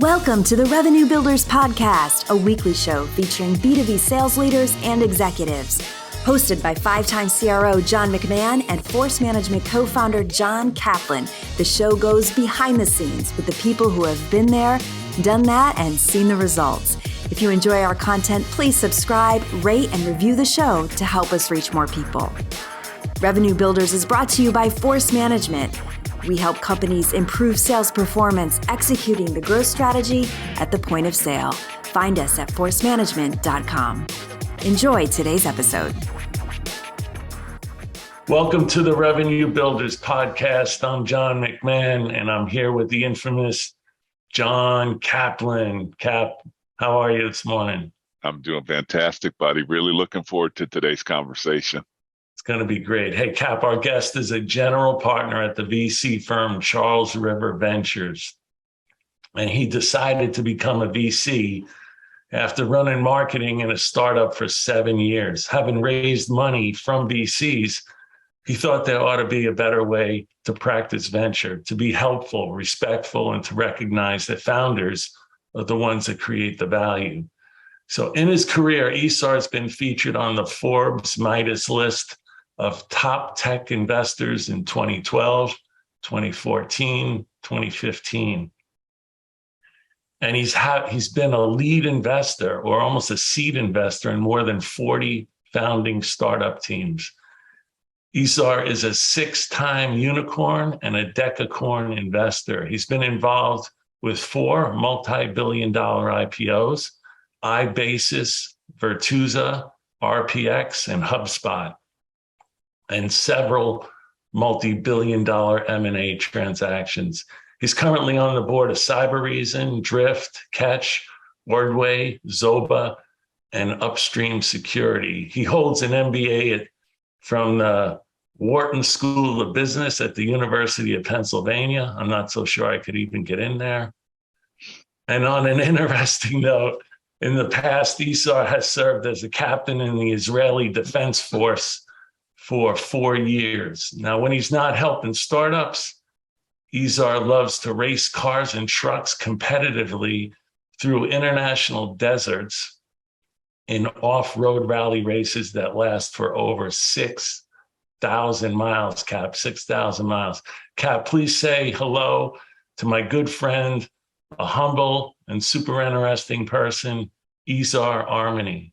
Welcome to the Revenue Builders Podcast, a weekly show featuring B2B sales leaders and executives. Hosted by five-time CRO John McMahon and Force Management co-founder John Kaplan, the show goes behind the scenes with the people who have been there, done that, and seen the results. If you enjoy our content, please subscribe, rate, and review the show to help us reach more people. Revenue Builders is brought to you by Force Management. We help companies improve sales performance, executing the growth strategy at the point of sale. Find us at forcemanagement.com. Enjoy today's episode. Welcome to the Revenue Builders Podcast. I'm John McMahon, and I'm here with the infamous John Kaplan. Cap, how are you this morning? I'm doing fantastic, buddy. Really looking forward to today's conversation. It's going to be great. Hey, Cap, our guest is a general partner at the VC firm Charles River Ventures, and he decided to become a VC after running marketing in a startup for 7 years. Having raised money from VCs, he thought there ought to be a better way to practice venture, to be helpful, respectful, and to recognize that founders are the ones that create the value. So in his career, Izhar has been featured on the Forbes Midas list of top tech investors in 2012, 2014, 2015. And he's been a lead investor or almost a seed investor in more than 40 founding startup teams. Izhar is a 6-time unicorn and a decacorn investor. He's been involved with 4 multi-billion-dollar IPOs, iBasis, Virtusa, RPX, and HubSpot, and several multi-billion-dollar M&A transactions. He's currently on the board of Cybereason, Drift, Catch, Wordway, Zoba, and Upstream Security. He holds an MBA from the Wharton School of Business at the University of Pennsylvania. I'm not so sure I could even get in there. And on an interesting note, in the past, Izhar has served as a captain in the Israeli Defense Force for 4 years. Now, when he's not helping startups, Izhar loves to race cars and trucks competitively through international deserts in off-road rally races that last for over 6,000 miles, Cap, 6,000 miles. Cap, please say hello to my good friend, a humble and super interesting person, Izhar Armony.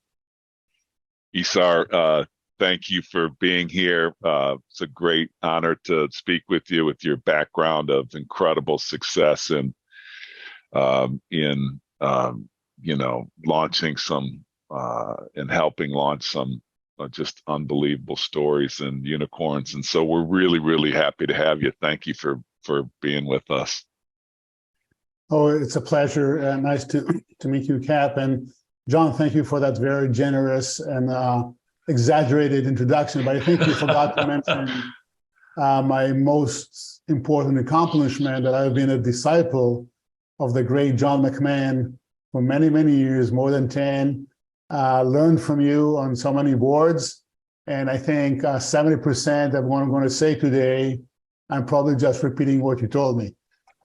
Izhar, thank you for being here. It's a great honor to speak with you with your background of incredible success in launching some and helping launch some just unbelievable stories and unicorns. And so we're really, really happy to have you. Thank you for being with us. Oh, it's a pleasure. Nice to meet you, Cap. And John, thank you for that very generous and exaggerated introduction. But I think you forgot to mention my most important accomplishment, that I've been a disciple of the great John McMahon for many, many years, more than 10. Learned from you on so many boards. And I think 70% of what I'm going to say today, I'm probably just repeating what you told me.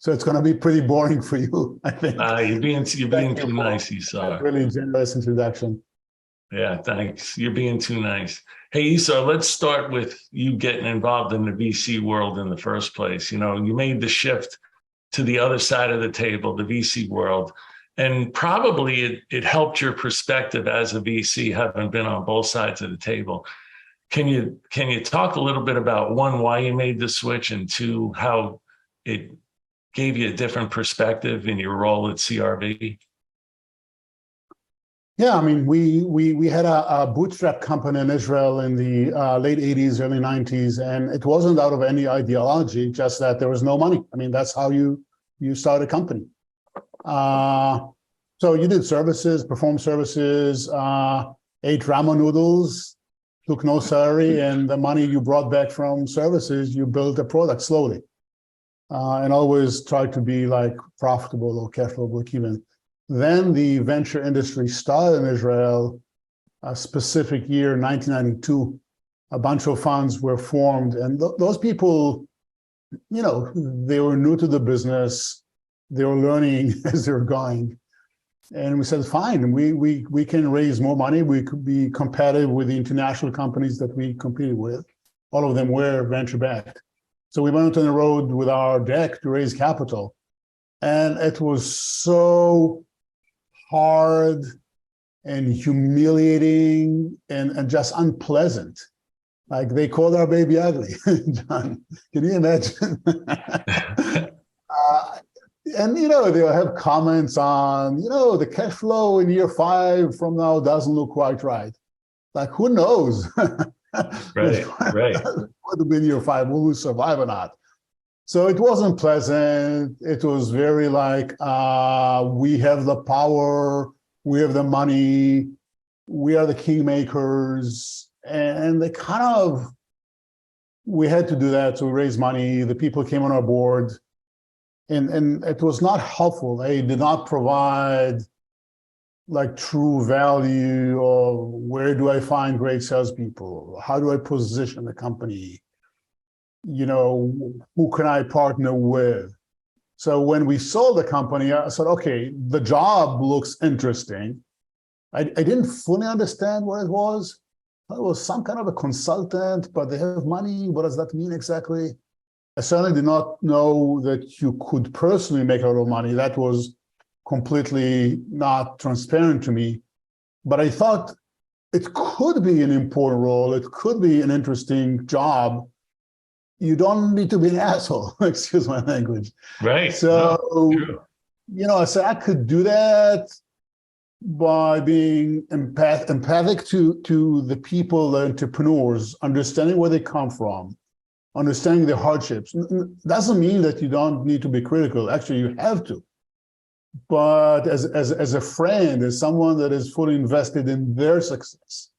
So it's going to be pretty boring for you, I think. You're being too nice, Izhar. Really generous introduction. Yeah, thanks. You're being too nice. Hey, Izhar, let's start with you getting involved in the VC world in the first place. You know, you made the shift to the other side of the table, the VC world, and probably it helped your perspective as a VC, having been on both sides of the table. Can you talk a little bit about, one, why you made the switch, and two, how it gave you a different perspective in your role at CRV? Yeah, I mean, we had a bootstrap company in Israel in the late 80s, early 90s, and it wasn't out of any ideology, just that there was no money. I mean, that's how you start a company. So you did services, performed services, ate ramen noodles, took no salary, and the money you brought back from services, you built a product slowly, and always tried to be like profitable or cash flow break even. Then the venture industry started in Israel, a specific year, 1992. A bunch of funds were formed, and those people, you know, they were new to the business. they were learning as they were going. And we said, fine, we can raise more money. We could be competitive with the international companies that we competed with. All of them were venture-backed. So we went on the road with our deck to raise capital. And it was so hard and humiliating and just unpleasant. Like they called our baby ugly. John, can you imagine? And, they'll have comments on, the cash flow in year 5 from now doesn't look quite right. Like, who knows? Right. What will be in year 5? Will we survive or not? So it wasn't pleasant. It was very like, we have the power, we have the money, we are the kingmakers. And they we had to do that to raise money. The people came on our board. And it was not helpful. They did not provide like true value or where do I find great salespeople? How do I position the company? Who can I partner with? So when we sold the company, I said, okay, the job looks interesting. I didn't fully understand what it was. It was some kind of a consultant, but they have money. What does that mean exactly? I certainly did not know that you could personally make a lot of money. That was completely not transparent to me. But I thought it could be an important role. It could be an interesting job. You don't need to be an asshole, excuse my language. Right. So, No, I said I could do that by being empathic to the people, the entrepreneurs, understanding where they come from, understanding the hardships. Doesn't mean that you don't need to be critical. Actually, you have to. But as a friend, as someone that is fully invested in their success,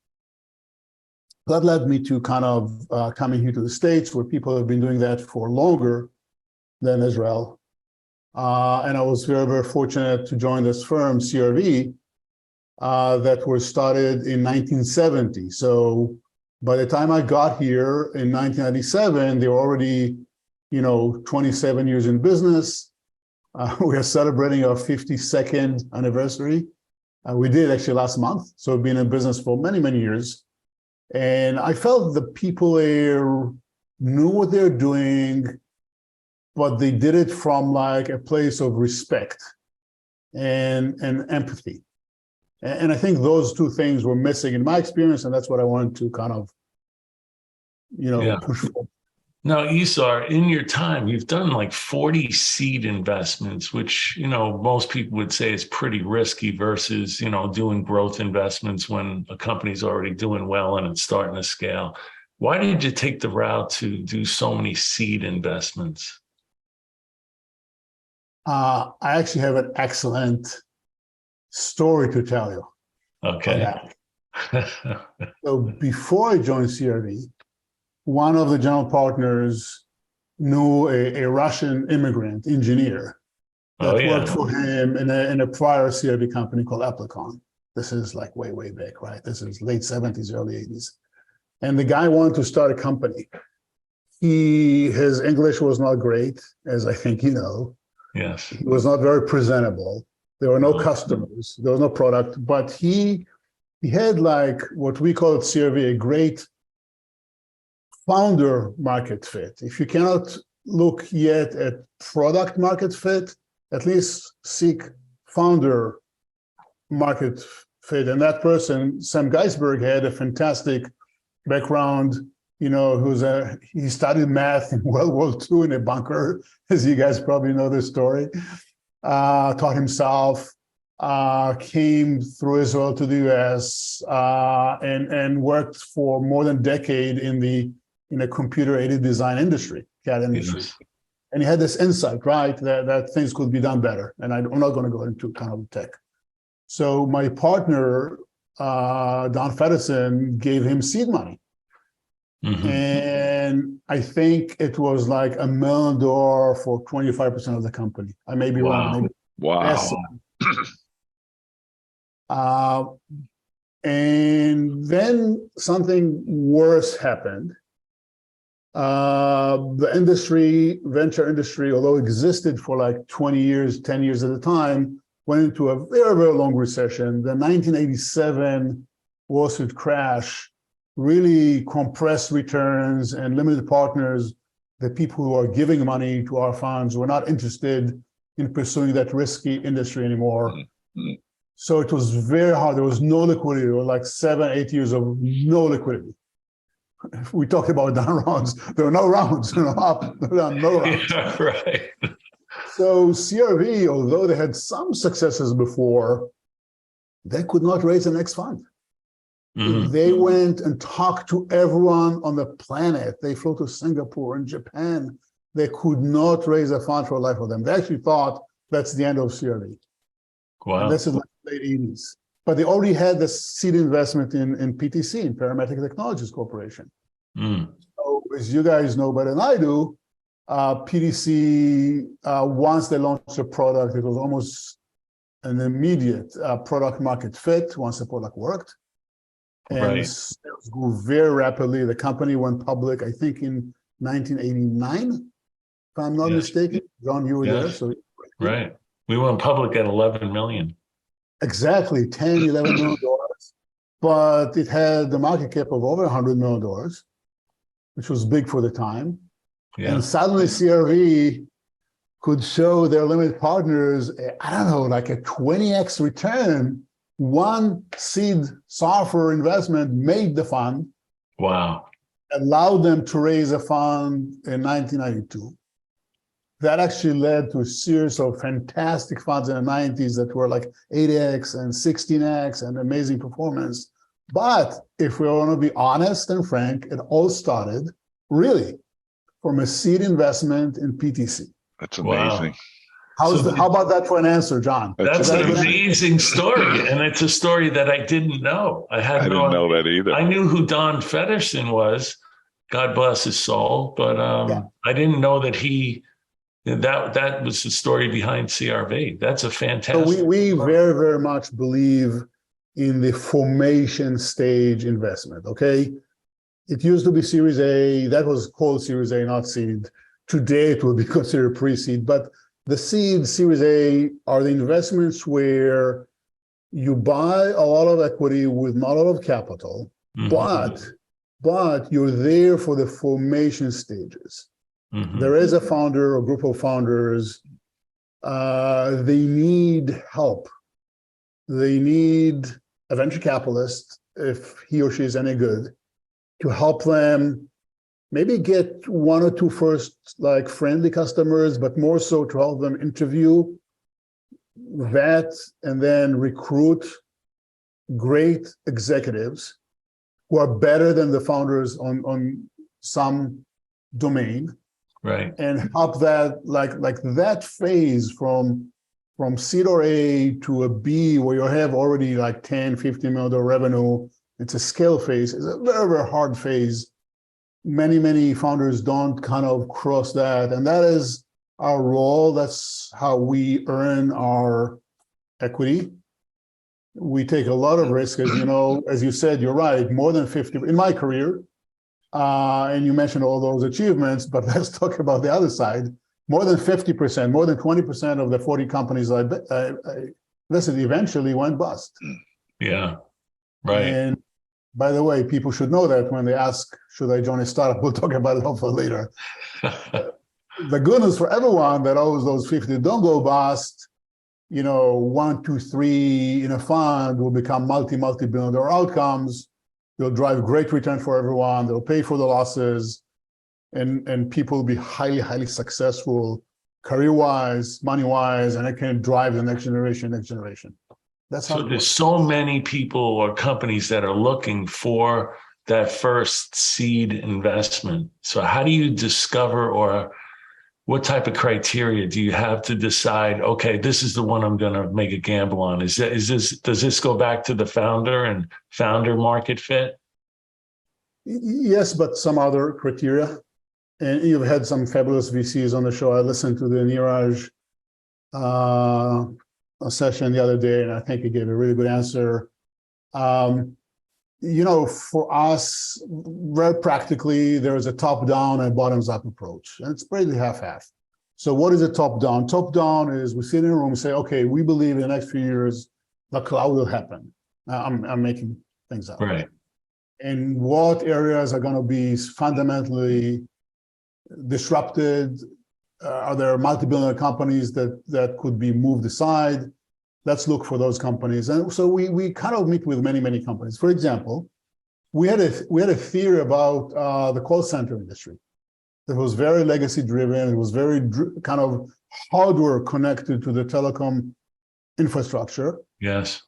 that led me to kind of coming here to the States, where people have been doing that for longer than Israel. And I was very, very fortunate to join this firm, CRV, that was started in 1970. So by the time I got here in 1997, they were already, 27 years in business. We are celebrating our 52nd anniversary. We did actually last month. So we've been in business for many, many years. And I felt the people there knew what they're doing, but they did it from like a place of respect and empathy. And I think those two things were missing in my experience, and that's what I wanted to kind of, push for. Now, Izhar, in your time, you've done like 40 seed investments, which, most people would say is pretty risky versus, doing growth investments when a company's already doing well and it's starting to scale. Why did you take the route to do so many seed investments? I actually have an excellent story to tell you. Okay. So before I joined CRV, one of the general partners knew a Russian immigrant engineer that worked for him in a prior CRV company called Applicon. This is like way, way back, right? This is late 70s, early 80s. And the guy wanted to start a company. His English was not great, as I think you know. Yes. He was not very presentable. There were no customers. There was no product. But he had like what we call at CRV a great founder market fit. If you cannot look yet at product market fit, at least seek founder market fit. And that person, Sam Geisberg, had a fantastic background. He studied math in World War II in a bunker, as you guys probably know this story. Taught himself, came through Israel to the US, and worked for more than a decade in the computer-aided design industry, CAD industry. Yes. And he had this insight, right, that things could be done better. And I'm not going to go into kind of tech. So my partner, Don Feddersen, gave him seed money. Mm-hmm. And I think it was like $1 million for 25% of the company. I may be wrong. Maybe. Wow. And then something worse happened. The industry, venture industry, although existed for like 20 years, 10 years at a time, went into a very, very long recession. The 1987 Wall Street crash really compressed returns and limited partners. The people who are giving money to our funds were not interested in pursuing that risky industry anymore. Mm-hmm. So it was very hard. There was no liquidity. There were like 7, 8 years of no liquidity. If we talk about down rounds, there were no rounds, up, no rounds. Yeah, right. So CRV, although they had some successes before, they could not raise the next fund. Mm-hmm. They went and talked to everyone on the planet. They flew to Singapore and Japan. They could not raise a fund for the life of them. They actually thought that's the end of CRV. Wow. And this is like the late 80s. But they already had the seed investment in PTC, in Parametric Technologies Corporation. Mm. So as you guys know better than I do, PTC, once they launched a product, it was almost an immediate product market fit once the product worked. And sales grew very rapidly. The company went public, I think, in 1989, if I'm not mistaken. John, you were there. So right. We went public at 11 million. Exactly, 10, 11 million dollars. But it had the market cap of over $100 million, which was big for the time. Yeah. And suddenly CRV could show their limited partners, I don't know, like a 20x return. One seed software investment made the fund. Wow. Allowed them to raise a fund in 1992. That actually led to a series of fantastic funds in the 90s that were like 8x and 16x and amazing performance. But if we want to be honest and frank, it all started really from a seed investment in PTC. That's amazing. Wow. How about that for an answer, John? That's an amazing story. And it's a story that I didn't know. I didn't know that either. I knew who Don Feddersen was, God bless his soul, but I didn't know that that was the story behind CRV. That's a fantastic. So we very, very much believe in the formation stage investment, okay? It used to be Series A. That was called Series A, not seed. Today, it would be considered pre-seed. But the seed, Series A, are the investments where you buy a lot of equity with not a lot of capital, but you're there for the formation stages. Mm-hmm. There is a founder or group of founders. They need help. They need a venture capitalist, if he or she is any good, to help them maybe get 1 or 2 first like friendly customers, but more so to help them interview, vet, and then recruit great executives who are better than the founders on some domain. Right. And help that, like that phase from seed or A to a B, where you have already like 10, 50 million revenue, it's a scale phase, it's a very, very hard phase. Many founders don't kind of cross that. And that is our role. That's how we earn our equity. We take a lot of risk, as you know, as you said, you're right, more than 50 in my career. And you mentioned all those achievements, but let's talk about the other side. More than 50%, more than 20% of the 40 companies I listed eventually went bust. Yeah, right. And by the way, people should know that when they ask, should I join a startup? We'll talk about it hopefully later. The good news for everyone that always those 50 don't go bust, 1, 2, 3 in a fund will become multi-billion dollar outcomes. They'll drive great return for everyone. They'll pay for the losses, and people will be highly successful, career-wise, money-wise, and it can drive the next generation. That's how. So there's so many people or companies that are looking for that first seed investment. So how do you discover, or what type of criteria do you have to decide, okay, this is the one I'm going to make a gamble on? Does this go back to the founder and founder market fit? Yes, but some other criteria. And you've had some fabulous VCs on the show. I listened to the Niraj session the other day, and I think he gave a really good answer. for us, very practically, there is a top-down and bottoms-up approach, and it's pretty half-half. So what is a top-down? Top-down is we sit in a room and say, okay, we believe in the next few years the cloud will happen. I'm making things up. Right. And what areas are going to be fundamentally disrupted? Are there multi-billion companies that could be moved aside? Let's look for those companies. And so we kind of meet with many, many companies. For example, we had a theory about the call center industry. It was very legacy driven. It was very kind of hardware connected to the telecom infrastructure. Yes.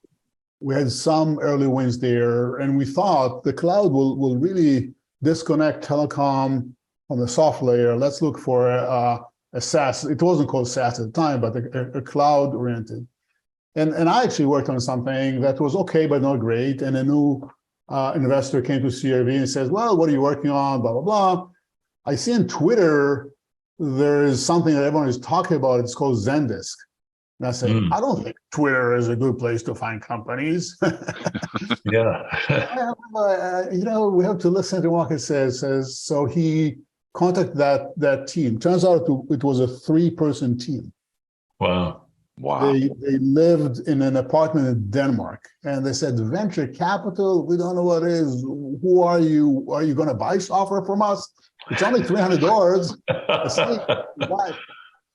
We had some early wins there, and we thought the cloud will really disconnect telecom from the soft layer. Let's look for a SaaS. It wasn't called SaaS at the time, but a cloud oriented. And I actually worked on something that was okay, but not great. And a new investor came to CRV and says, well, what are you working on? Blah, blah, blah. I see on Twitter, there is something that everyone is talking about. It's called Zendesk. And I said, I don't think Twitter is a good place to find companies. Yeah. We have to listen to what it says. So he contacted that team. Turns out it was a 3-person team. Wow. Wow. They lived in an apartment in Denmark, and they said, venture capital, we don't know what it is. Who are you? Are you going to buy software from us? It's only $300.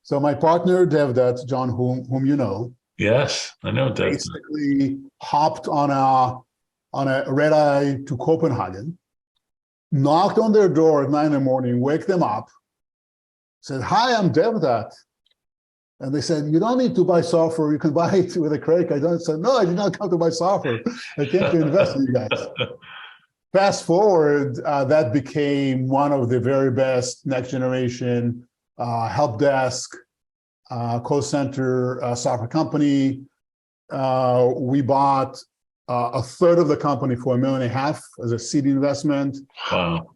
So my partner, Devdutt, John, whom you know. Yes, I know Devdutt. Basically hopped on a red eye to Copenhagen, knocked on their door at 9 in the morning, wake them up, said, hi, I'm Devdutt. And they said, you don't need to buy software. You can buy it with a credit card. I said, no, I did not come to buy software. I came to invest in you guys. Fast forward, that became one of the very best next generation help desk, call center software company. We bought a third of the company for $1.5 million as a seed investment. Wow.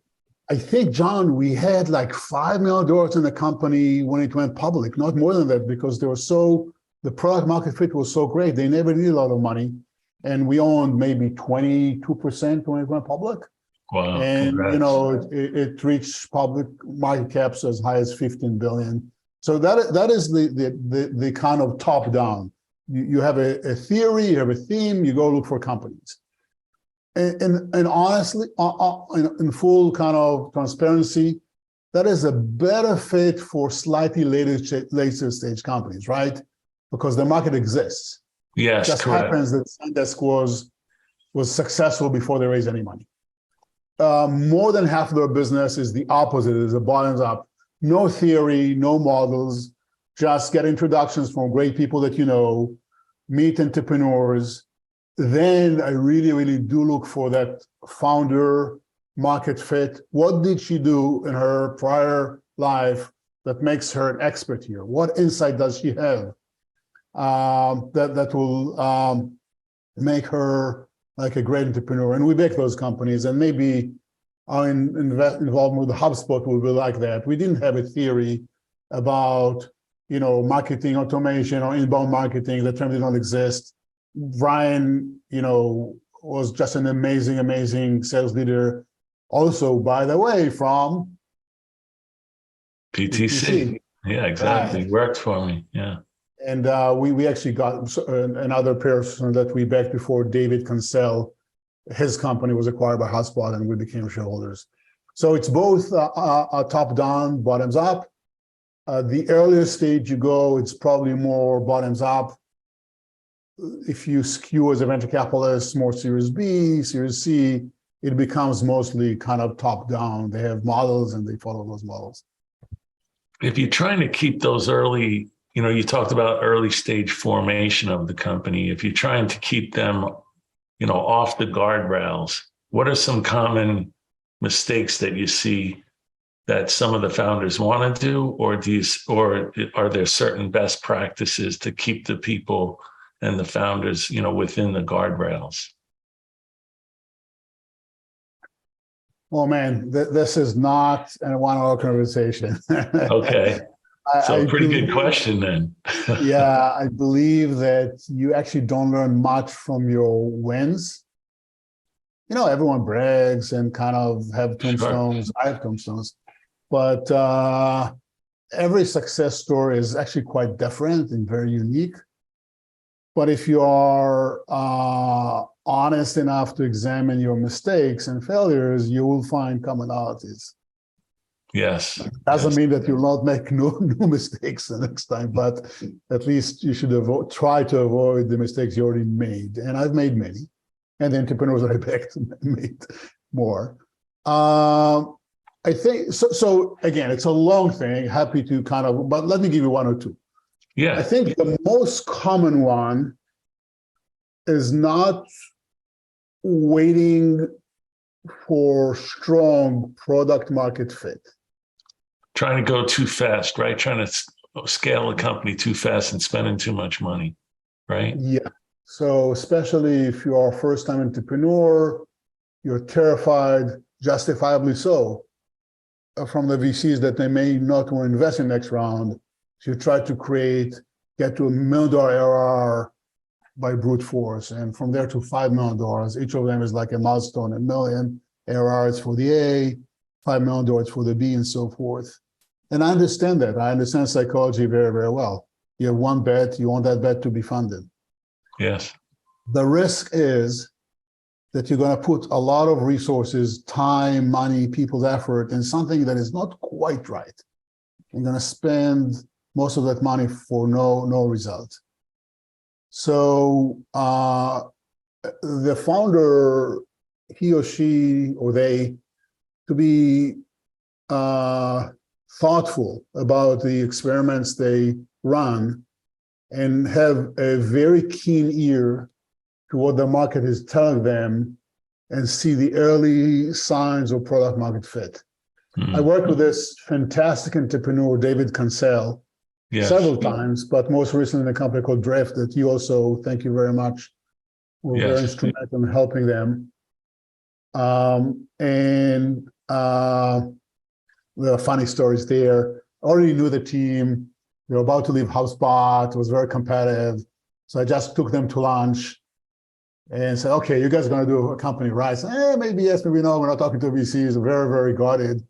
I think, John, we had like $5 million in the company when it went public, not more than that, because the product market fit was so great. They never needed a lot of money. And we owned maybe 22% when it went public. Wow. And, congrats. it reached public market caps as high as 15 billion. So that is the kind of top down. You have a theory, you have a theme, you go look for companies. And honestly, in full kind of transparency, that is a better fit for slightly later stage companies, right? Because the market exists. Yes, It just correct. happens that Zendesk was successful before they raised any money. More than half of their business is the opposite, is the bottoms up. No theory, no models, just get introductions from great people that you know, meet entrepreneurs. Then I really, really do look for that founder market fit. What did she do in her prior life that makes her an expert here? What insight does she have that will make her like a great entrepreneur? And we back those companies, and maybe our involvement with HubSpot will be like that. We didn't have a theory about marketing automation or inbound marketing. The term did not exist. Brian, was just an amazing, amazing sales leader. Also, by the way, from PTC. Yeah, exactly. Right. Worked for me. Yeah. And we actually got another person that we backed before, David Cancel. His company was acquired by HubSpot, and we became shareholders. So it's both top down, bottoms up. The earlier stage you go, it's probably more bottoms up. If you skew as a venture capitalist, more Series B, Series C, it becomes mostly kind of top down. They have models and they follow those models. If you're trying to keep those early, you talked about early stage formation of the company. If you're trying to keep them, off the guardrails, what are some common mistakes that you see that some of the founders want to do, or are there certain best practices to keep the people and the founders, within the guardrails? Well, man, this is not a one-hour conversation. Okay. So pretty good question then. Yeah, I believe that you actually don't learn much from your wins. everyone brags and kind of have tombstones. Sure. I have tombstones, but every success story is actually quite different and very unique. But if you are honest enough to examine your mistakes and failures, you will find commonalities. Yes. Doesn't Yes. mean that you'll not make new mistakes the next time, but at least you should try to avoid the mistakes you already made. And I've made many, and the entrepreneurs that I backed made more. I think so. So again, it's a long thing. Happy to but let me give you one or two. Yeah. I think the most common one is not waiting for strong product market fit. Trying to go too fast, right? Trying to scale a company too fast and spending too much money, right? Yeah. So especially if you are a first-time entrepreneur, you're terrified, justifiably so, from the VCs that they may not want to invest in next round. So you try to get to $1 million ARR by brute force, and from there to $5 million. Each of them is like a milestone. $1 million ARR is for the A, $5 million for the B, and so forth. And I understand that. I understand psychology very, very well. You have one bet, you want that bet to be funded. Yes. The risk is that you're going to put a lot of resources, time, money, people's effort in something that is not quite right. You're going to spend most of that money for no result. So the founder, he or she or they, to be thoughtful about the experiments they run and have a very keen ear to what the market is telling them and see the early signs of product market fit. Mm-hmm. I worked with this fantastic entrepreneur, David Cancel, several times, but most recently in a company called Drift that you also, thank you very much, were very instrumental in helping them. There are funny stories there. I already knew the team. They were about to leave HubSpot. It was very competitive. So I just took them to lunch and said, okay, you guys are going to do a company, right? So, maybe yes, maybe no. We're not talking to VCs. Very, very guarded.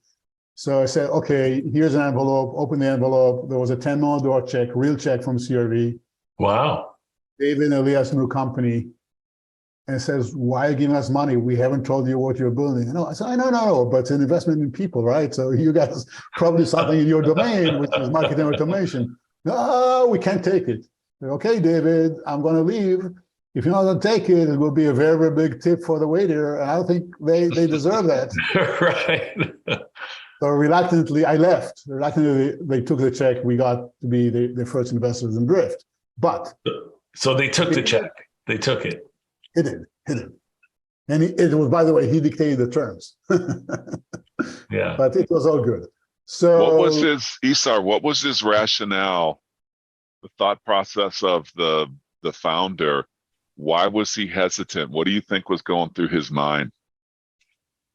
So I said, okay, here's an envelope. Open the envelope. There was a $10 million check, real check from CRV. Wow. David and Elias' new company. And says, why are you giving us money? We haven't told you what you're building. I said, no, but it's an investment in people, right? So you guys probably something in your domain, which is marketing automation. No, we can't take it. Okay, David, I'm going to leave. If you're not going to take it, it will be a very, very big tip for the waiter. And I don't think they deserve that. Right. So reluctantly, I left. Reluctantly, they took the check. We got to be the first investors in Drift. But so they took the check. They took it. He did. And it was, by the way, he dictated the terms. Yeah. But it was all good. So what was his rationale, the thought process of the founder? Why was he hesitant? What do you think was going through his mind?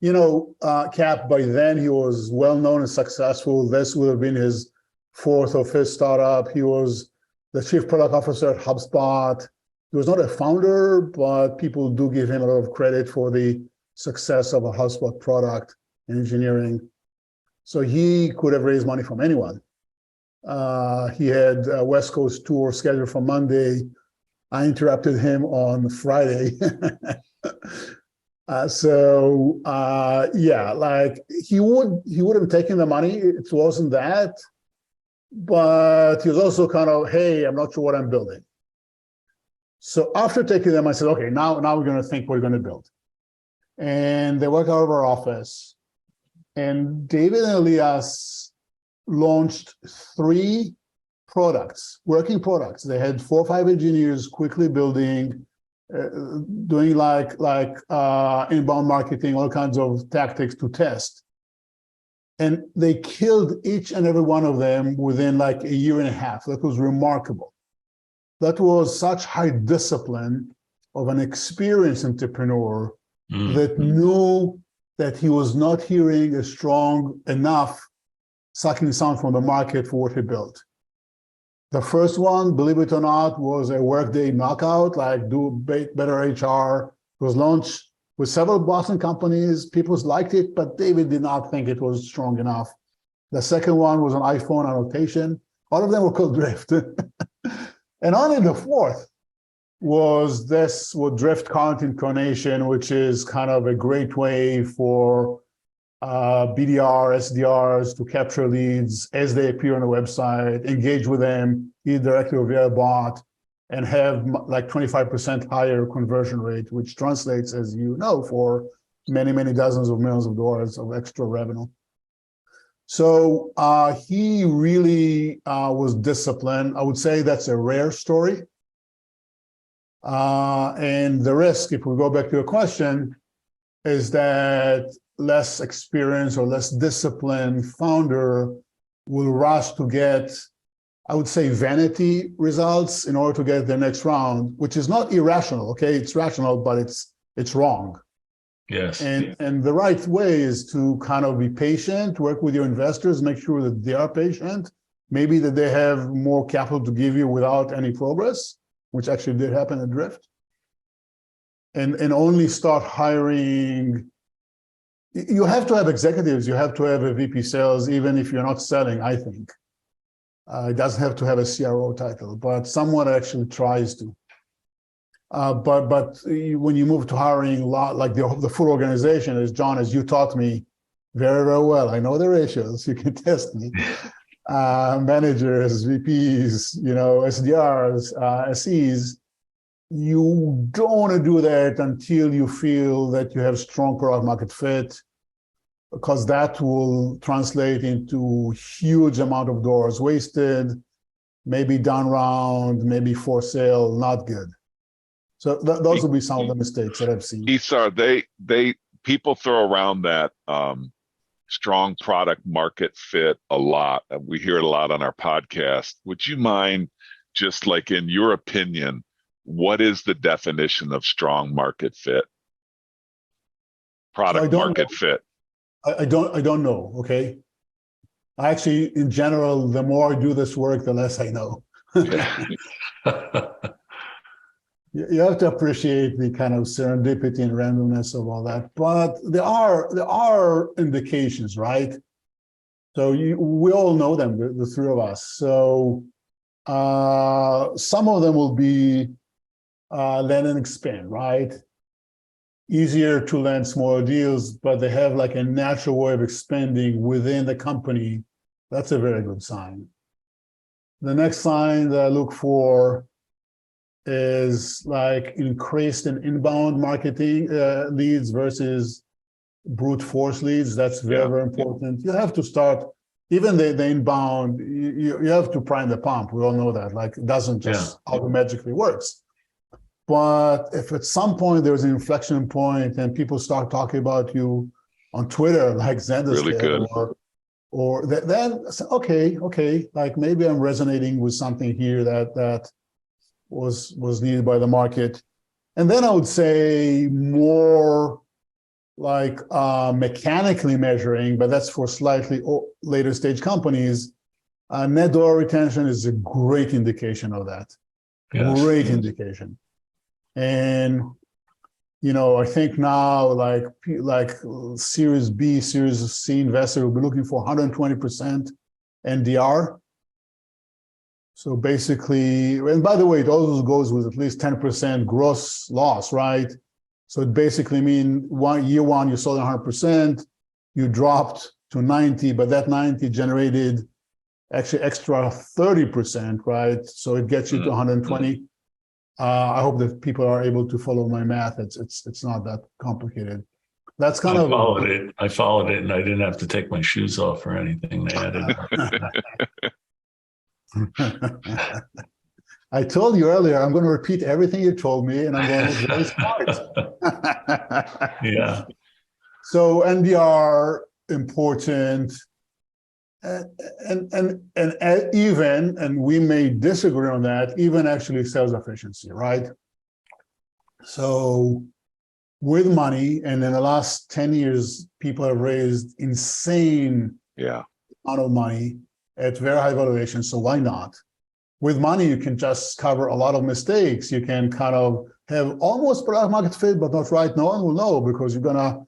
Cap, by then he was well-known and successful. This would have been his fourth or fifth startup. He was the chief product officer at HubSpot. He was not a founder, but people do give him a lot of credit for the success of a HubSpot product and engineering. So he could have raised money from anyone. He had a West Coast tour scheduled for Monday. I interrupted him on Friday. He would have taken the money. It wasn't that, but he was also kind of, hey, I'm not sure what I'm building. So after taking them, I said, okay, now we're going to think what we're going to build. And they worked out of our office. And David and Elias launched 3 products, working products. They had 4 or 5 engineers quickly building, doing like inbound marketing, all kinds of tactics to test. And they killed each and every one of them within like a year and a half. That was remarkable. That was such high discipline of an experienced entrepreneur that knew that he was not hearing a strong enough sucking sound from the market for what he built. The first one, believe it or not, was a Workday knockout, like do better HR. It was launched with several Boston companies. People liked it, but David did not think it was strong enough. The second one was an iPhone annotation. All of them were called drift. And only the fourth was this with drift content incarnation, which is kind of a great way for BDR, SDRs to capture leads as they appear on the website, engage with them either directly or via a bot, and have like 25% higher conversion rate, which translates, as you know, for many, many dozens of millions of dollars of extra revenue. So he really was disciplined. I would say that's a rare story. And the risk, if we go back to your question, is that less experienced or less disciplined founder will rush to get, I would say, vanity results in order to get the next round, which is not irrational, okay? It's rational, but it's wrong. Yes. And the right way is to kind of be patient, work with your investors, make sure that they are patient, maybe that they have more capital to give you without any progress, which actually did happen at Drift. And only start hiring. You have to have executives, you have to have a VP sales, even if you're not selling, I think. It doesn't have to have a CRO title, but someone actually tries to. But when you move to hiring a lot, like the full organization, as John, as you taught me very, very well, I know the ratios, you can test me. Managers, VPs, SDRs, SEs, you don't want to do that until you feel that you have strong product market fit, because that will translate into huge amount of dollars wasted, maybe down round, maybe for sale, not good. So those will be some of the mistakes that I've seen. Izhar, people throw around that strong product market fit a lot. We hear it a lot on our podcast. Would you mind, just like in your opinion, what is the definition of strong market fit? Product market fit. I don't know, okay? I actually, in general, the more I do this work, the less I know. You have to appreciate the kind of serendipity and randomness of all that. But there are indications, right? So we all know them, the three of us. So some of them will be land and expand, right? Easier to land smaller deals, but they have like a natural way of expanding within the company. That's a very good sign. The next sign that I look for is like increased in inbound marketing leads versus brute force leads. That's very, very important. You have to start, even the inbound, you have to prime the pump. We all know that. Like, it doesn't just automatically works. But if at some point there's an inflection point and people start talking about you on Twitter, like Xander's really good, or then okay, like maybe I'm resonating with something here that was needed by the market. And then I would say more like mechanically measuring, but that's for slightly later stage companies. Net dollar retention is a great indication of that. Yes. Great indication. And I think now like Series B, Series C investor will be looking for 120% NDR. So basically, and by the way, it always goes with at least 10% gross loss, right? So it basically means year one, you sold 100%, you dropped to 90, but that 90 generated actually extra 30%, right? So it gets you to 120. I hope that people are able to follow my math. It's not that complicated. That's kind of I followed it, and I didn't have to take my shoes off or anything. They added. I told you earlier, I'm going to repeat everything you told me, and I'm going to be very smart. Yeah. So NDR important, and even, and we may disagree on that, even actually sales efficiency, right? So with money, and in the last 10 years, people have raised insane amount of money at very high valuations, so why not? With money, you can just cover a lot of mistakes. You can kind of have almost product market fit, but not right. No one will know because you're gonna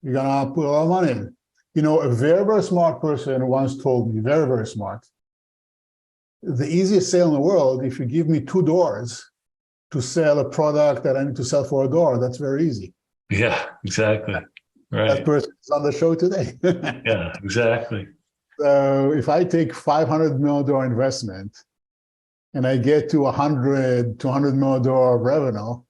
put a lot of money in. You know, a very, very smart person once told me, very, very smart, the easiest sale in the world, if you give me 2 doors to sell a product that I need to sell for a door, that's very easy. Yeah, exactly. Right. That person is on the show today. Yeah, exactly. So if I take $500 million investment and I get to $100, $200 million of revenue,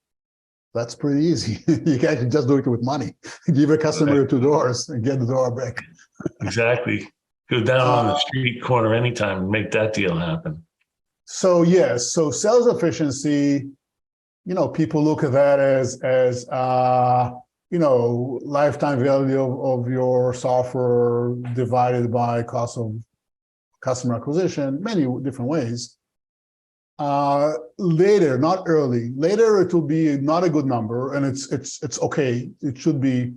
that's pretty easy. You can just do it with money. Give a customer 2 doors and get the door back. Exactly. Go down on the street corner anytime and make that deal happen. So yes, so sales efficiency, you know, people look at that as you know, lifetime value of your software divided by cost of customer acquisition, many different ways. Later, not early. Later, it will be not a good number, and it's okay. It should be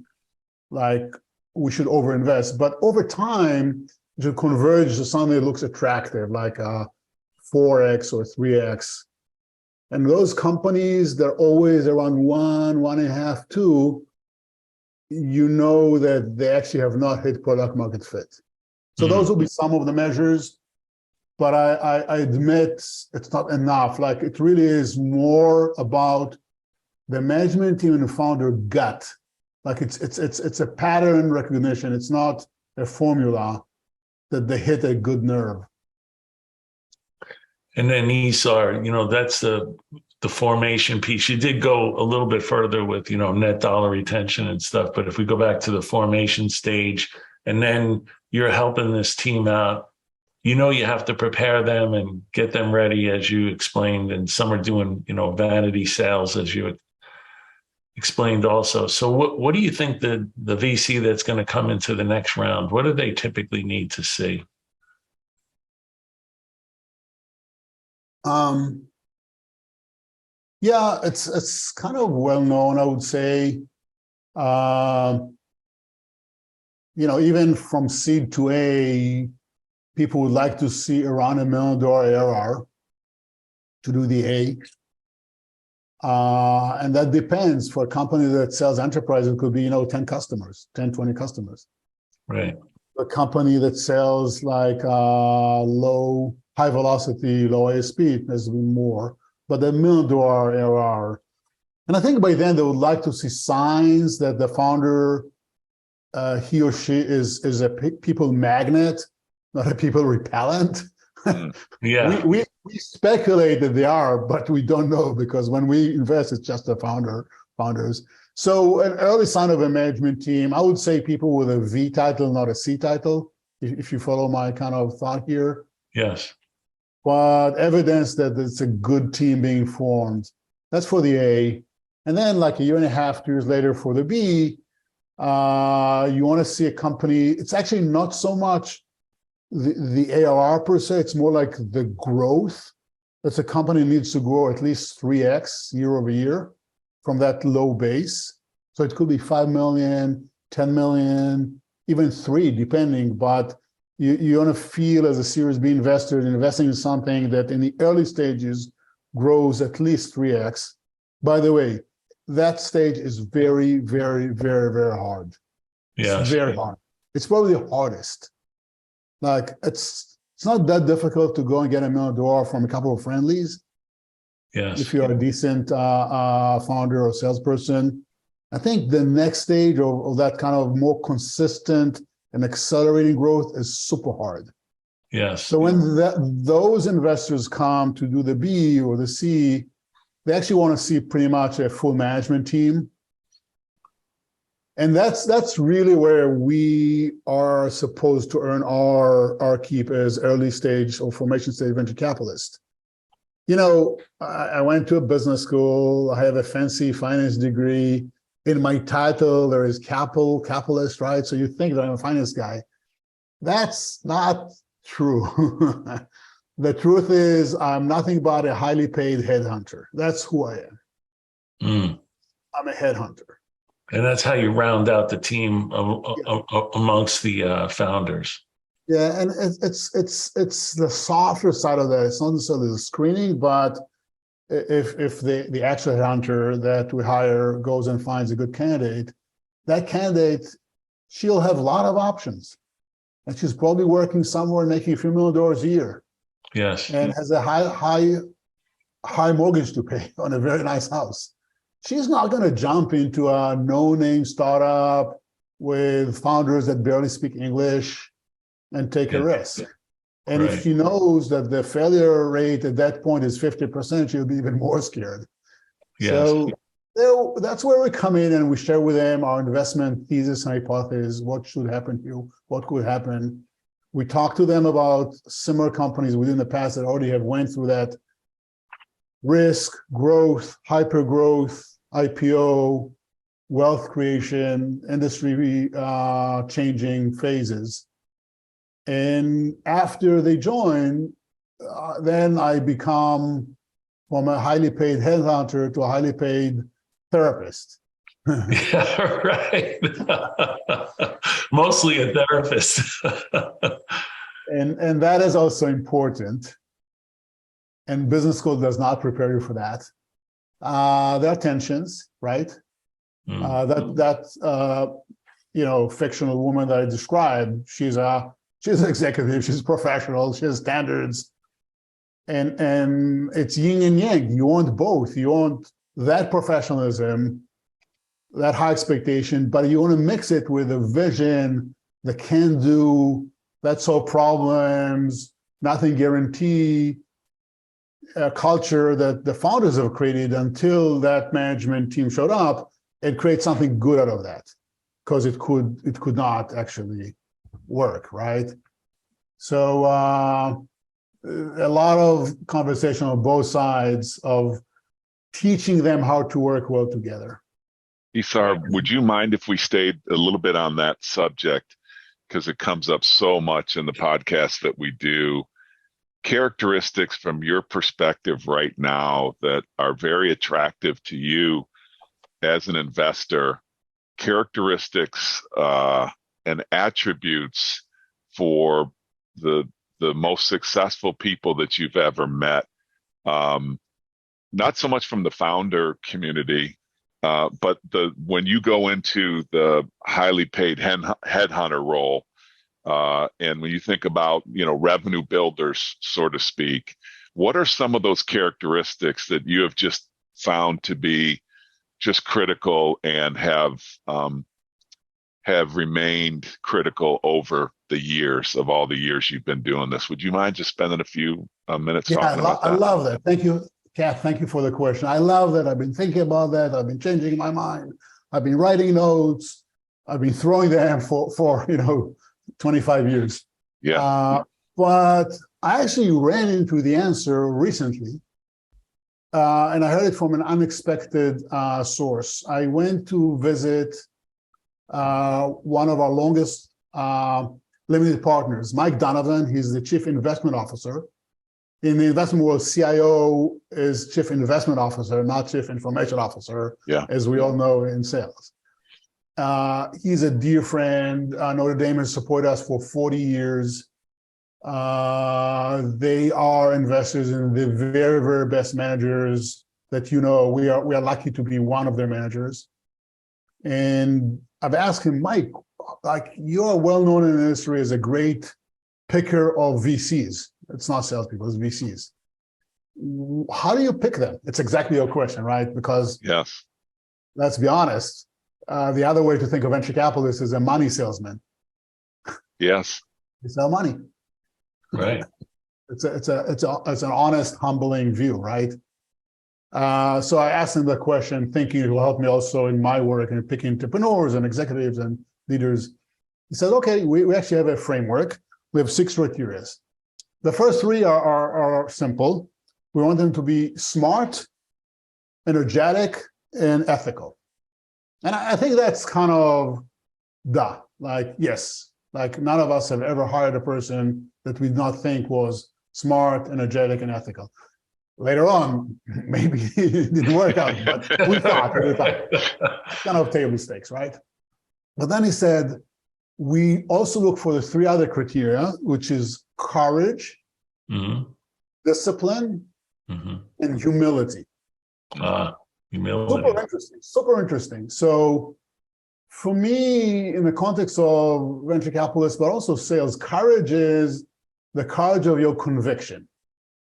like we should overinvest, but over time, it should converge to something that looks attractive, like 4x or 3x. And those companies, they're always around 1, 1.5, 2. You know that they actually have not hit product market fit. So those will be some of the measures. But I admit it's not enough. Like it really is more about the management team and the founder gut. Like it's a pattern recognition. It's not a formula that they hit a good nerve. And then Izhar, you know, that's the formation piece. You did go a little bit further with, you know, net dollar retention and stuff. But if we go back to the formation stage, and then you're helping this team out, you know, you have to prepare them and get them ready, as you explained, and some are doing, you know, vanity sales, as you explained also. So what do you think the VC that's going to come into the next round, what do they typically need to see? Yeah, it's kind of well known, I would say. You know, even from seed to A, people would like to see around $1 million ARR to do the A. And that depends. For a company that sells enterprise, it could be, you know, 10 customers, 10, 20 customers. Right. A company that sells like high velocity, low ASP, it has to be more, but $1 million ARR. And I think by then they would like to see signs that the founder, he or she is a people magnet, not a people repellent. Yeah. We speculate that they are, but we don't know because when we invest, it's just the founders. So an early sign of a management team, I would say people with a V title, not a C title, if you follow my kind of thought here. Yes. But evidence that it's a good team being formed. That's for the A. And then like 1.5 years later for the B, you want to see a company, it's actually not so much the ARR per se, it's more like the growth. That's a company needs to grow at least 3x year over year from that low base. So it could be 5 million, 10 million, even 3, depending. But you want to feel as a Series B investor investing in something that in the early stages grows at least 3x. By the way, that stage is very, very, very, very hard. Yes. It's very hard. It's probably the hardest. Like it's not that difficult to go and get $1 million from a couple of friendlies. Yes. If you're a decent founder or salesperson. I think the next stage of that kind of more consistent and accelerating growth is super hard. Yes. So when those investors come to do the B or the C, they actually want to see pretty much a full management team. And that's really where we are supposed to earn our keep as early stage or formation stage venture capitalist. You know, I went to a business school. I have a fancy finance degree. In my title, there is capitalist, right? So you think that I'm a finance guy. That's not true. The truth is I'm nothing but a highly paid headhunter. That's who I am. I'm a headhunter. And that's how you round out the team amongst the founders. Yeah, and it's the softer side of that. It's not necessarily the screening, but if the actual hunter that we hire goes and finds a good candidate, that candidate, she'll have a lot of options. And she's probably working somewhere making $a few million a year. Yes. And has a high mortgage to pay on a very nice house. She's not going to jump into a no-name startup with founders that barely speak English and take a risk. And if she knows that the failure rate at that point is 50%, she'll be even more scared. So that's where we come in and we share with them our investment thesis and hypothesis, what should happen here, what could happen. We talk to them about similar companies within the past that already have went through that risk, growth, hyper growth, IPO, wealth creation, industry changing phases. And after they join, then I become from a highly paid headhunter to a highly paid therapist. Yeah, right. Mostly a therapist. And that is also important. And business school does not prepare you for that. There are tensions, right? That fictional woman that I described, she's an executive, she's professional, she has standards, and it's yin and yang. You want both. You want that professionalism, that high expectation, but you want to mix it with a vision, the can-do, that solve problems, nothing guarantee, a culture that the founders have created until that management team showed up, and create something good out of that, because it could not actually work, right? So a lot of conversation on both sides of teaching them how to work well together. Izhar, would you mind if we stayed a little bit on that subject? Because it comes up so much in the podcast that we do. Characteristics from your perspective right now that are very attractive to you as an investor, characteristics and attributes for the most successful people that you've ever met. Not so much from the founder community, but when you go into the highly paid headhunter role, and when you think about revenue builders, so to speak, what are some of those characteristics that you have just found to be just critical and have remained critical over the years of all the years you've been doing this? Would you mind just spending a few minutes talking about that? I love that. Thank you, Kat. Thank you for the question. I love that. I've been thinking about that. I've been changing my mind. I've been writing notes. I've been throwing them for 25 years. Yeah. But I actually ran into the answer recently. And I heard it from an unexpected source. I went to visit one of our longest limited partners, Mike Donovan. He's the chief investment officer. In the investment world, CIO is chief investment officer, not chief information officer, as we all know in sales. He's a dear friend. Notre Dame has supported us for 40 years. They are investors in the very, very best managers that we are lucky to be one of their managers. And I've asked him, Mike, you're well known in the industry as a great picker of VCs. It's not salespeople, it's VCs. How do you pick them? It's exactly your question, right? Because let's be honest, the other way to think of venture capitalists is a money salesman. Yes. They sell money. Right. It's an honest, humbling view, right? So I asked him the question, thinking it will help me also in my work and picking entrepreneurs and executives and leaders. He said, okay, we actually have a framework. We have 6 criteria. The first 3 are simple. We want them to be smart, energetic, and ethical. And I think that's kind of yes. None of us have ever hired a person that we did not think was smart, energetic, and ethical. Later on, maybe it didn't work out, but we thought kind of table stakes, right? But then he said, we also look for the 3 other criteria, which is courage, discipline, and humility. Humility. Super interesting, super interesting. So for me, in the context of venture capitalists, but also sales, courage is the courage of your conviction.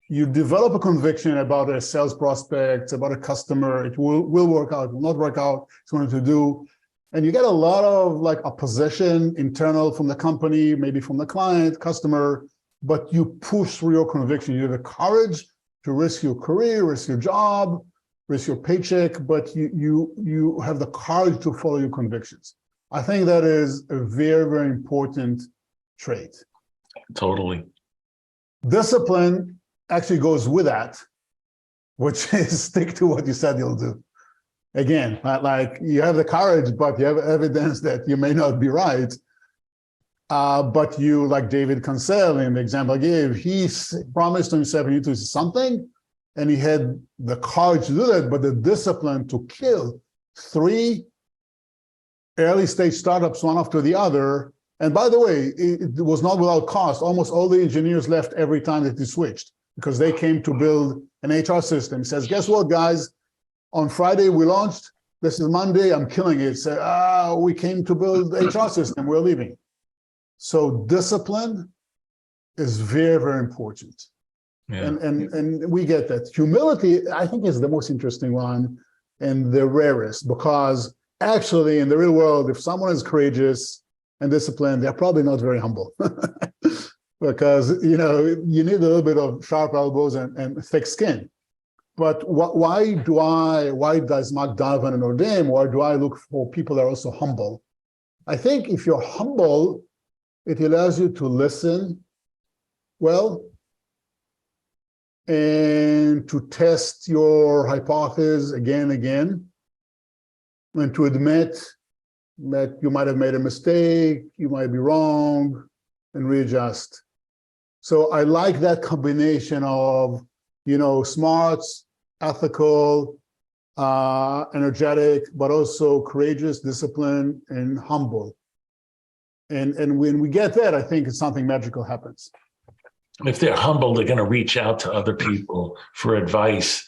You develop a conviction about a sales prospect, about a customer. It will work out, it will not work out, it's going to do. And you get a lot of like opposition, internal from the company, maybe from the client, customer, but you push through your conviction. You have the courage to risk your career, risk your job, risk your paycheck, but you have the courage to follow your convictions. I think that is a very, very important trait. Totally. Discipline actually goes with that, which is stick to what you said you'll do. Again, like you have the courage, but you have evidence that you may not be right. But you, like David Cancel in the example I gave, he promised to himself he needed to do something, and he had the courage to do that, but the discipline to kill 3 early stage startups one after the other. And by the way, it was not without cost. Almost all the engineers left every time that he switched because they came to build an HR system. He says, guess what, guys? On Friday, we launched. This is Monday. I'm killing it. Say, we came to build the HR system. We're leaving. So discipline is very, very important. Yeah. And we get that. Humility, I think, is the most interesting one and the rarest, because actually in the real world, if someone is courageous and disciplined, they're probably not very humble. Because, you need a little bit of sharp elbows and thick skin. But why does Mark Donovan and Ordem, why do I look for people that are also humble? I think if you're humble, it allows you to listen well and to test your hypothesis again and again, and to admit that you might have made a mistake, you might be wrong, and readjust. So I like that combination of, smarts, ethical, energetic, but also courageous, disciplined, and humble. And when we get that, I think something magical happens. If they're humble, they're going to reach out to other people for advice,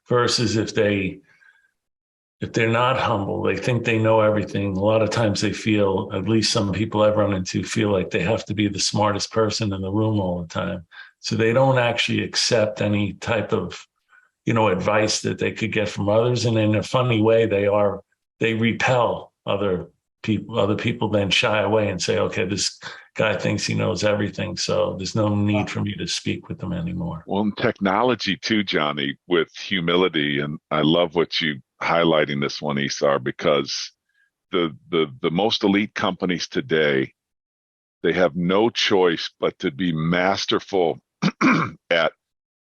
versus if they're not humble, they think they know everything. A lot of times they feel, at least some people I've run into, feel like they have to be the smartest person in the room all the time. So they don't actually accept any type of, advice that they could get from others. And in a funny way, they repel other people. Other people then shy away and say, okay, this guy thinks he knows everything, so there's no need for me to speak with them anymore. Well, in technology too, Johnny, with humility, and I love what you highlighting this one, Izhar, because the most elite companies today, they have no choice but to be masterful at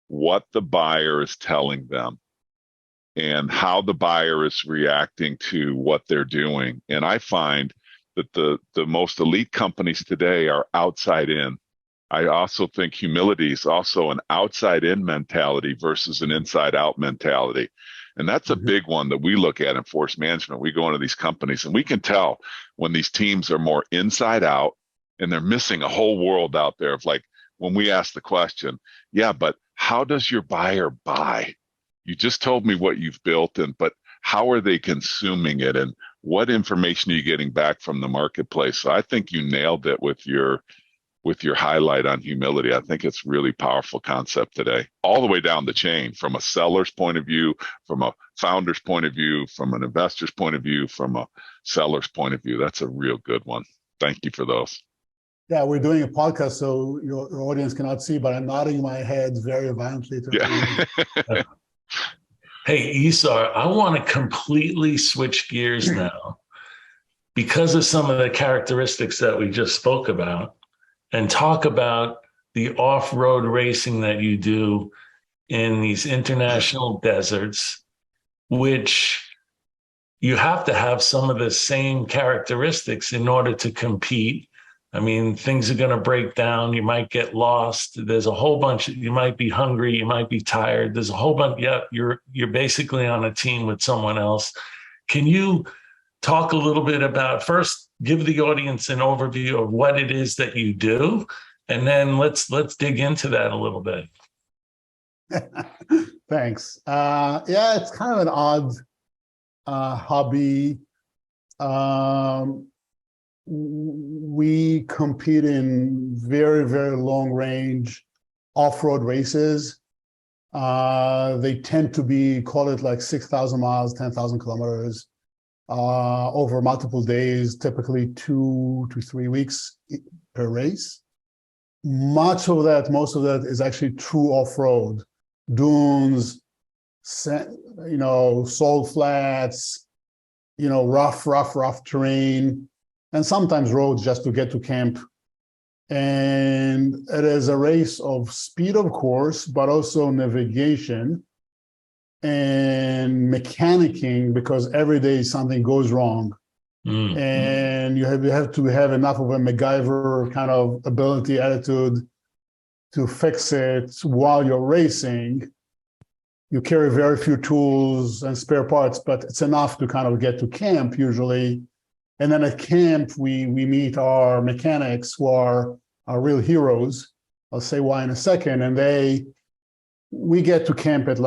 what the buyer is telling them and how the buyer is reacting to what they're doing. And I find that the most elite companies today are outside in. I also think humility is also an outside in mentality versus an inside out mentality. And that's a big one that we look at in force management. We go into these companies and we can tell when these teams are more inside out and they're missing a whole world out there of, like, when we ask the question, yeah, but how does your buyer buy? You just told me what you've built, but how are they consuming it? And what information are you getting back from the marketplace? So I think you nailed it with your highlight on humility. I think it's really powerful concept today, all the way down the chain, from a seller's point of view, from a founder's point of view, from an investor's point of view, from a seller's point of view. That's a real good one. Thank you for those. Yeah, we're doing a podcast, so your audience cannot see, but I'm nodding my head very violently. Hey, Izhar, I want to completely switch gears now because of some of the characteristics that we just spoke about, and talk about the off-road racing that you do in these international deserts, which you have to have some of the same characteristics in order to compete. I mean, things are going to break down. You might get lost. There's a whole bunch. You might be hungry. You might be tired. There's a whole bunch. Yeah, you're basically on a team with someone else. Can you talk a little bit about, first, give the audience an overview of what it is that you do, and then let's dig into that a little bit. Thanks. Yeah, it's kind of an odd hobby. We compete in very, very long range off-road races. They tend to be, call it like 6,000 miles, 10,000 kilometers over multiple days, typically 2 to 3 weeks per race. Most of that is actually true off-road, dunes, salt flats, rough terrain, and sometimes roads just to get to camp. And it is a race of speed, of course, but also navigation and mechanicking, because every day something goes wrong. And you have to have enough of a MacGyver kind of ability, attitude to fix it while you're racing. You carry very few tools and spare parts, but it's enough to kind of get to camp usually. And then at camp, we meet our mechanics who are our real heroes. I'll say why in a second. And we get to camp at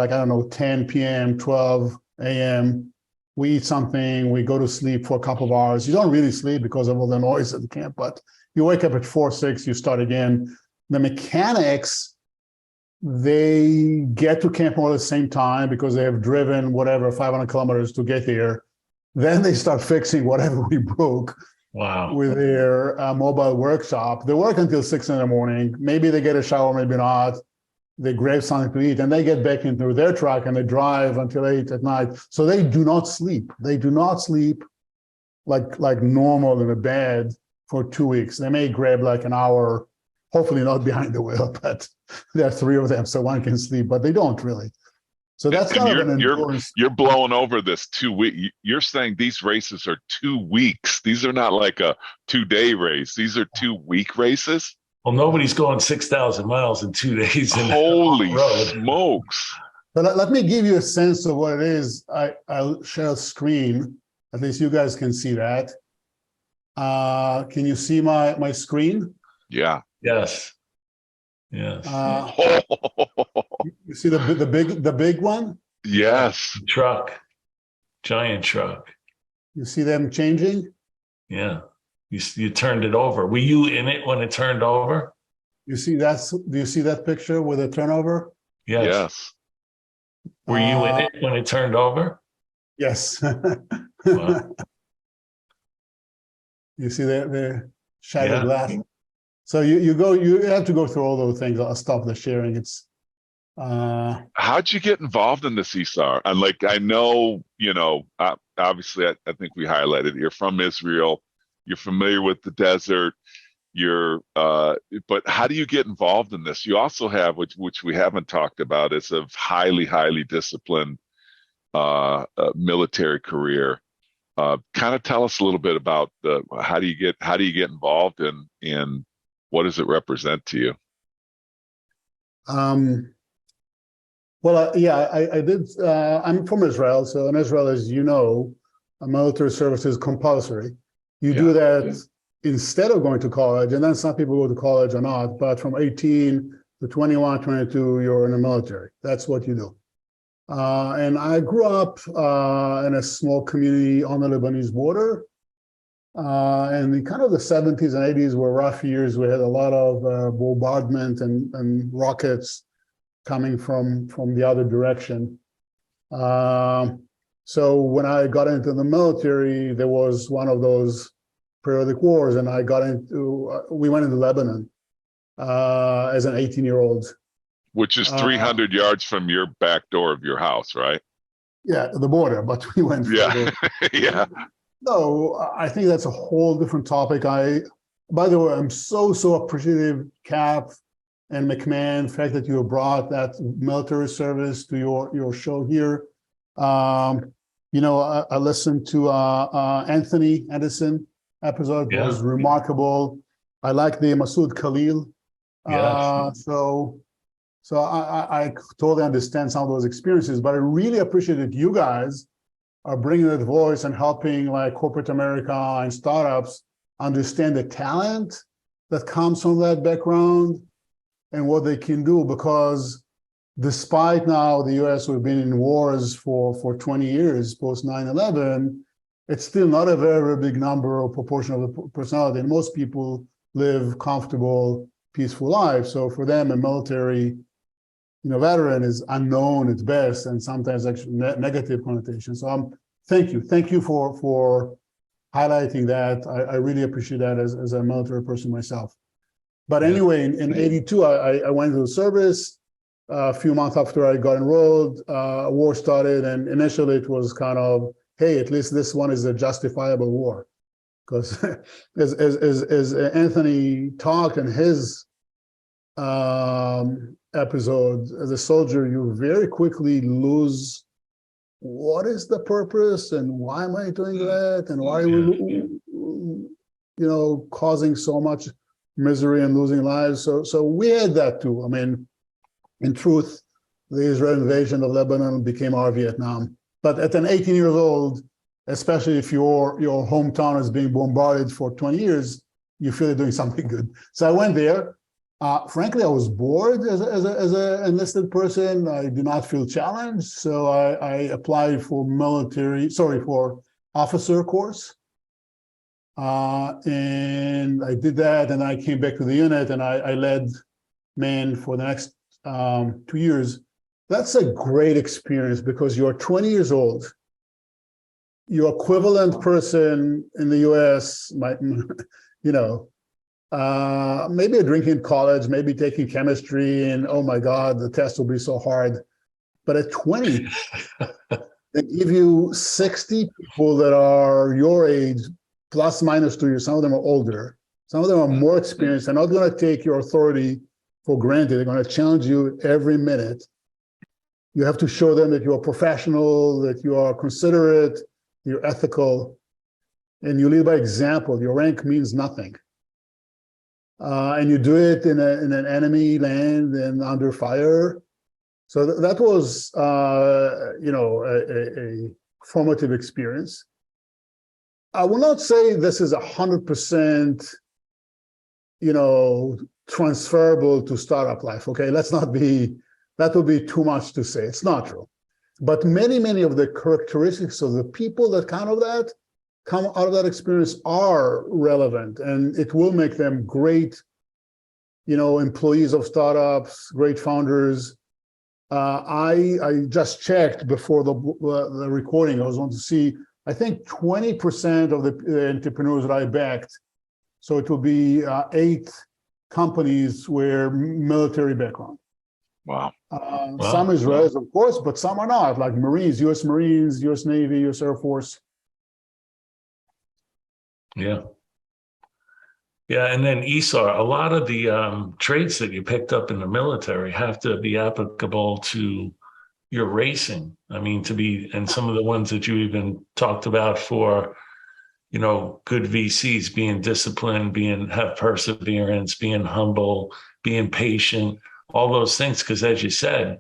10 p.m., 12 a.m. We eat something, we go to sleep for a couple of hours. You don't really sleep because of all the noise at the camp, but you wake up at 4, 6, you start again. The mechanics, they get to camp all at the same time because they have driven 500 kilometers to get there. Then they start fixing whatever we broke. Wow. With their mobile workshop. They work until 6 in the morning. Maybe they get a shower, maybe not. They grab something to eat, and they get back into their truck and they drive until 8 at night. So they do not sleep. They do not sleep like normal in a bed for 2 weeks. They may grab an hour, hopefully not behind the wheel, but there are 3 of them, so one can sleep, but they don't really. So that's kind of an endurance. You're blowing over this 2 week. You're saying these races are 2 weeks. These are not like a 2-day race. These are 2-week races. Well, nobody's going 6,000 miles in 2 days. Holy smokes. But let me give you a sense of what it is. I'll share a screen. At least you guys can see that. Can you see my screen? Yeah. Yes. You see the big one? Yes. Truck. Giant truck. You see them changing? Yeah. You turned it over. Were you in it when it turned over? You see do you see that picture with a turnover? Yes. Were you in it when it turned over? Yes. Wow. You see the shattered glass? So you have to go through all those things. I'll stop the sharing. It's how'd you get involved in this, Izhar? And I know, obviously I think we highlighted you're from Israel. You're familiar with the desert. But how do you get involved in this? You also have, which we haven't talked about, is a highly, highly disciplined military career. Kind of tell us a little bit about how do you get involved and what does it represent to you? Well, I did. I'm from Israel, so in Israel, as you know, military service is compulsory. You do that instead of going to college, and then some people go to college or not, but from 18 to 21, 22, you're in the military. That's what you do. And I grew up in a small community on the Lebanese border. And the kind of the 70s and 80s were rough years. We had a lot of bombardment and rockets coming from the other direction. So when I got into the military, there was one of those periodic wars, and we went into Lebanon as an 18-year-old. Which is 300 yards from your back door of your house, right? Yeah, the border, but we went further. Yeah. No, I think that's a whole different topic. By the way, I'm so appreciative, Cap and McMahon, the fact that you brought that military service to your show here. I listened to Anthony Anderson episode. It was remarkable. I like the Masood Khalil. So I totally understand some of those experiences, but I really appreciate that you guys are bringing that voice and helping corporate America and startups understand the talent that comes from that background and what they can do, because despite now the US, we've been in wars for 20 years post 9/11, it's still not a very, very big number or proportion of the personality. And most people live comfortable, peaceful lives. So for them, a military veteran is unknown at best, and sometimes actually negative connotation. So thank you for highlighting that. I really appreciate that as a military person myself. But anyway, in 82, I went to the service. A few months after I got enrolled, war started, and initially it was kind of, hey, at least this one is a justifiable war. Because as Anthony talked in his episode, as a soldier, you very quickly lose what is the purpose and why am I doing that and why are we, causing so much misery and losing lives. So we had that too. I mean, in truth, the Israel invasion of Lebanon became our Vietnam. But at an 18 years old, especially if your hometown is being bombarded for 20 years, you feel you're doing something good. So I went there. Frankly, I was bored as an enlisted person. I did not feel challenged. So I applied for for officer course. And I did that, and I came back to the unit, and I led men for the next 2 years. That's a great experience because you're 20 years old. Your equivalent person in the US might, maybe a drinking college, maybe taking chemistry, and oh my God, the test will be so hard. But at 20, they give you 60 people that are your age, plus minus 2 years. Some of them are older. Some of them are more experienced. They're not going to take your authority for granted. They're going to challenge you every minute. You have to show them that you're professional, that you are considerate, you're ethical, and you lead by example. Your rank means nothing. And you do it in an enemy land and under fire. So that was, a formative experience. I will not say this is 100%, transferable to startup life. Okay, that would be too much to say. It's not true. But many of the characteristics of the people that come out of that experience are relevant, and it will make them great, employees of startups, great founders. I just checked before the recording. I was on to see, I think 20% of the entrepreneurs that I backed, so it will be 8 companies were military background. Wow. Some Israelis, of course, but some are not, like Marines, U.S. Marines, U.S. Navy, U.S. Air Force. Yeah. Yeah, and then Izhar, a lot of the traits that you picked up in the military have to be applicable to your racing. I mean, and some of the ones that you even talked about for, good VCs, being disciplined, have perseverance, being humble, being patient, all those things. Because as you said,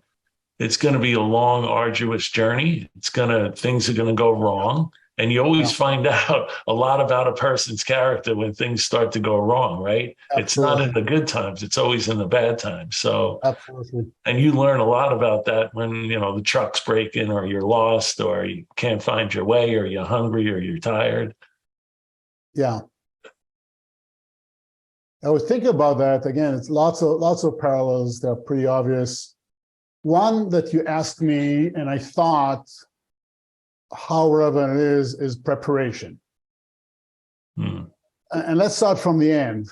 it's going to be a long, arduous journey. Things are going to go wrong. And you always find out a lot about a person's character when things start to go wrong, right? Absolutely. It's not in the good times. It's always in the bad times. So, absolutely. And you learn a lot about that when, the truck's breaking or you're lost or you can't find your way or you're hungry or you're tired. Yeah. I was thinking about that. Again, it's lots of parallels that are pretty obvious. One that you asked me, and I thought, how relevant it is preparation. And let's start from the end.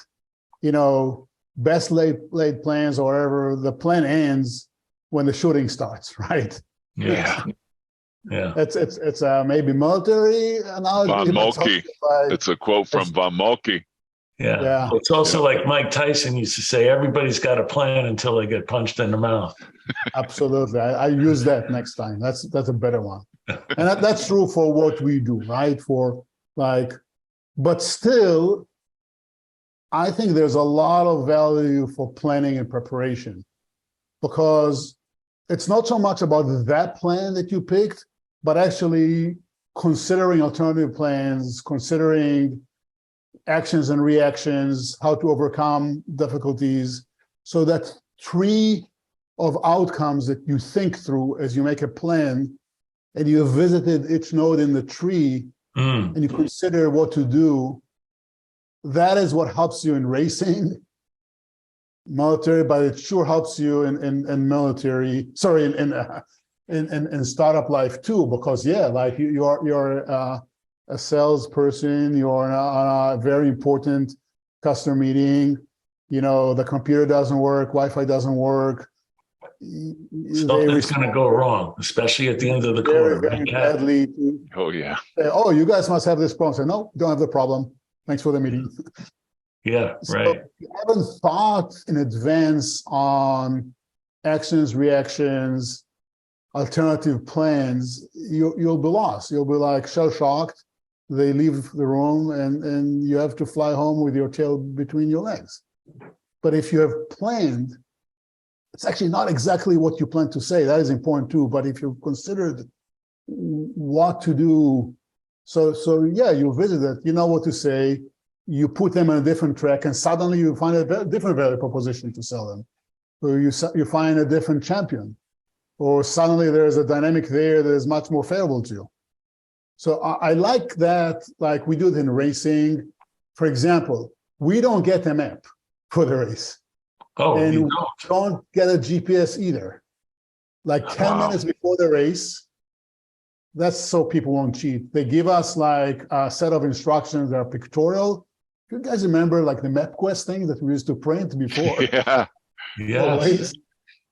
Best laid plans or whatever, the plan ends when the shooting starts, right? Yeah. Yeah. It's maybe military analogy. Von Moltke. It's a quote from Von Moltke. Yeah. It's also like Mike Tyson used to say, everybody's got a plan until they get punched in the mouth. Absolutely. I use that next time. That's a better one. And that's true for what we do, right? But still, I think there's a lot of value for planning and preparation, because it's not so much about that plan that you picked, but actually considering alternative plans, considering actions and reactions, how to overcome difficulties, so that 3 of outcomes that you think through as you make a plan, and you have visited each node in the tree, and you consider what to do. That is what helps you in racing, military, but it sure helps you in military. Sorry, in startup life too, because like you're a salesperson, you're on a very important customer meeting. The computer doesn't work, Wi-Fi doesn't work. Something's going to go wrong, especially at the end of the quarter. Very badly. Oh yeah. Say, oh, you guys must have this problem. Say, no, don't have the problem. Thanks for the meeting. Yeah, So right. if you haven't thought in advance on actions, reactions, alternative plans, you'll be lost. You'll be like shell-shocked. They leave the room and you have to fly home with your tail between your legs. But if you have planned, it's actually not exactly what you plan to say. That is important too. But if you've considered what to do, so yeah, you visit it, you know what to say, you put them on a different track, and suddenly you find a different value proposition to sell them. Or you find a different champion, or suddenly there's a dynamic there that is much more favorable to you. So I like that, like we do it in racing. For example, we don't get a map for the race. Oh, and you we don't get a GPS either. Like 10 minutes before the race, that's so people won't cheat. They give us like a set of instructions that are pictorial. You guys remember like the MapQuest thing that we used to print before? Yeah. Yes.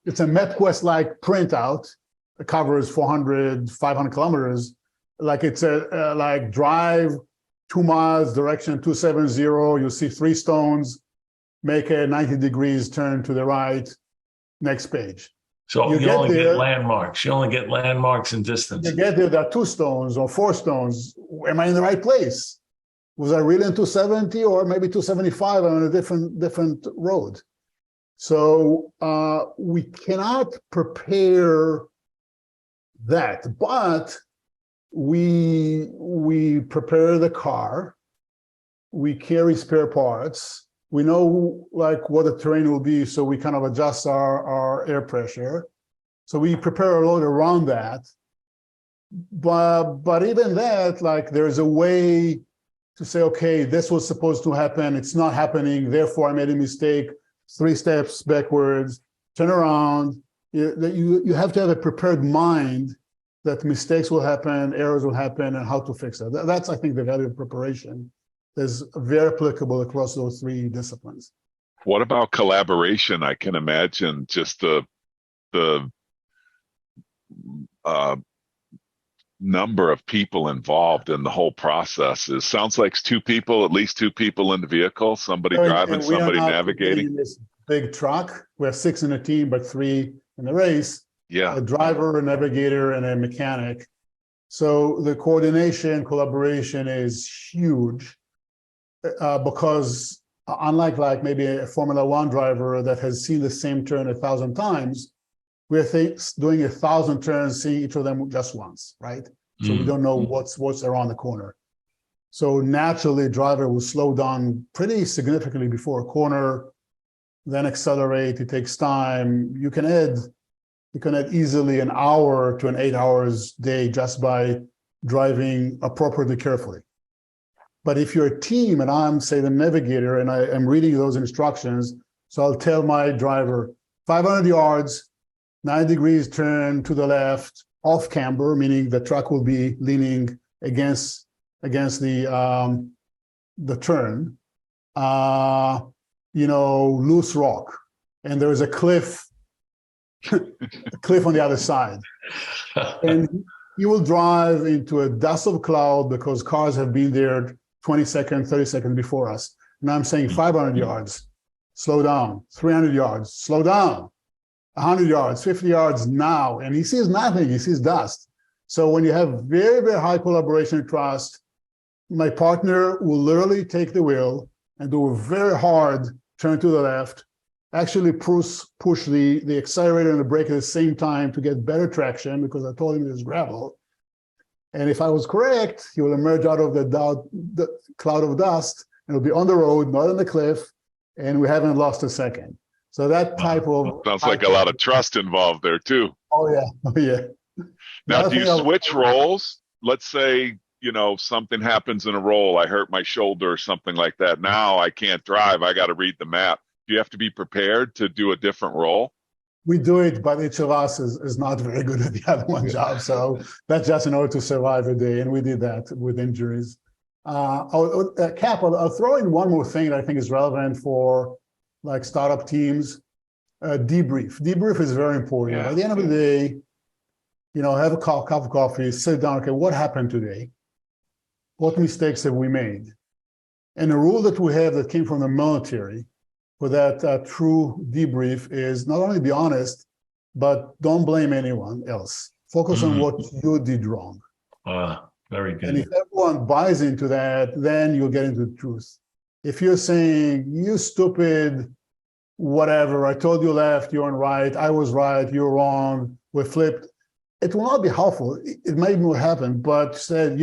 It's a MapQuest like printout. It covers 400, 500 kilometers. Like it's a like drive 2 miles, direction 270. You see 3 stones, make a 90 degrees turn to the right, next page. So you only get landmarks. You only get landmarks and distance. You get there are 2 stones or 4 stones. Am I in the right place? Was I really in 270 or maybe 275? I'm on a different road. So we cannot prepare that, but we prepare the car. We carry spare parts. We know like what the terrain will be, so we kind of adjust our air pressure. So we prepare a lot around that. But even that, like there's a way to say, okay, this was supposed to happen. It's not happening. Therefore, I made a mistake. 3 steps backwards, turn around. You have to have a prepared mind that mistakes will happen, errors will happen, and how to fix it. That's, I think, the value of preparation is very applicable across those 3 disciplines. What about collaboration? I can imagine just the number of people involved in the whole process. It sounds like it's 2 people, at least 2 people in the vehicle, somebody driving, somebody navigating. In this big truck, we have 6 in a team, but 3 in the race. Yeah. A driver, a navigator, and a mechanic. So the coordination, collaboration is huge. Because unlike like maybe a Formula 1 driver that has seen the same turn 1,000 times, we're doing 1,000 turns, seeing each of them just once, right? So we don't know what's around the corner. So naturally, driver will slow down pretty significantly before a corner, then accelerate. It takes time. You can add easily an hour to an 8 hours day just by driving appropriately carefully. But if you're a team and I'm, say, the navigator and I am reading those instructions, so I'll tell my driver, 500 yards, 9 degrees turn to the left, off camber, meaning the truck will be leaning against the turn, loose rock. And there is a cliff on the other side. And you will drive into a dust of cloud because cars have been there 20 seconds, 30 seconds before us. Now I'm saying 500 yards, slow down, 300 yards, slow down, 100 yards, 50 yards now. And he sees nothing, he sees dust. So when you have very, very high collaboration and trust, my partner will literally take the wheel and do a very hard turn to the left, actually push the accelerator and the brake at the same time to get better traction because I told him there's gravel. And if I was correct, he will emerge out of the cloud of dust and will be on the road, not on the cliff, and we haven't lost a second. So that type of sounds like a lot of trust involved there too. Oh yeah, oh yeah. Now, do you switch roles? Let's say, something happens in a role. I hurt my shoulder or something like that. Now I can't drive. I got to read the map. Do you have to be prepared to do a different role? We do it, but each of us is not very good at the other one job. So that's just in order to survive a day. And we did that with injuries. Cap, I'll throw in one more thing that I think is relevant for like startup teams. Debrief. Debrief is very important. Yeah. At the end of the day, have a cup of coffee, sit down. Okay, what happened today? What mistakes have we made? And a rule that we have that came from the military for that true debrief is not only be honest, but don't blame anyone else. Focus on what you did wrong. Very good. And if everyone buys into that, then you'll get into the truth. If you're saying, you stupid, whatever, I told you left, you're on right, I was right, you're wrong, we flipped, it will not be helpful. It may not happen, but said,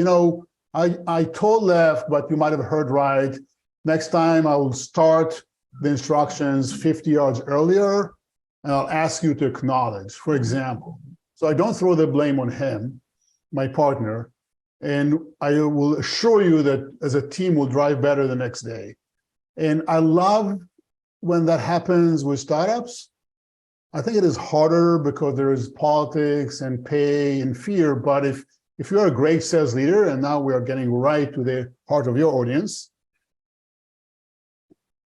I told left, but you might have heard right. Next time I will start the instructions 50 yards earlier, and I'll ask you to acknowledge, for example. So I don't throw the blame on him, my partner, and I will assure you that as a team we'll drive better the next day. And I love when that happens with startups. I think it is harder because there is politics and pay and fear, but if you're a great sales leader, and now we are getting right to the heart of your audience,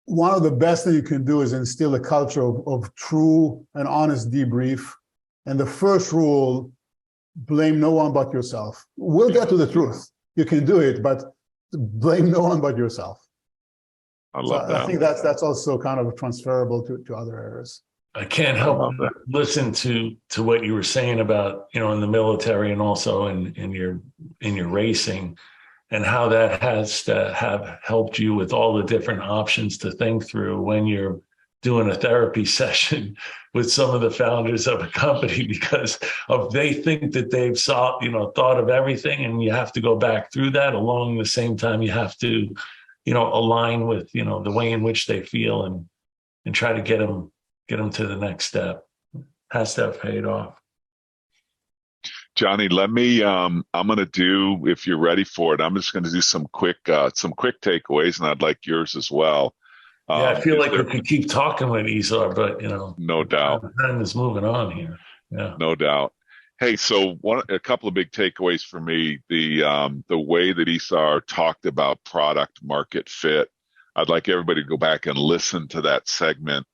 one of the best things you can do is instill a culture of true and honest debrief. And the first rule, blame no one but yourself. We'll get to the truth. You can do it, but blame no one but yourself. I love that. I think that's also kind of transferable to other areas. I can't help but listen to what you were saying about, in the military and also in your racing, and how that has to have helped you with all the different options to think through when you're doing a therapy session with some of the founders of a company, because they think that they've thought of everything, and you have to go back through that. Along the same time, you have to, align with, the way in which they feel and try to get them to the next step. Has to have paid off. Johnny, let me, I'm going to do, if you're ready for it, I'm just going to do some quick takeaways, and I'd like yours as well. Yeah, I feel like we could keep talking with Izhar, but, no doubt. Time is moving on here. Yeah. No doubt. Hey, so a couple of big takeaways for me, the way that Izhar talked about product market fit, I'd like everybody to go back and listen to that segment.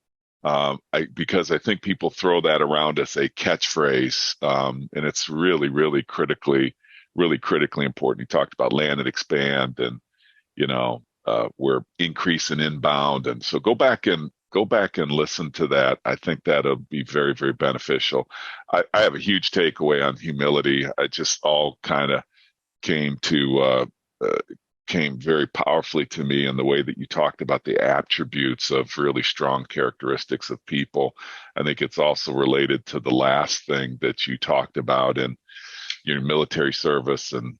Because I think people throw that around as a catchphrase, and it's really, really critically important. He talked about land and expand, and we're increasing inbound, and so go back and listen to that. I think that'll be very, very beneficial. I have a huge takeaway on humility. I just all kind of came very powerfully to me in the way that you talked about the attributes of really strong characteristics of people. I think it's also related to the last thing that you talked about in your military service and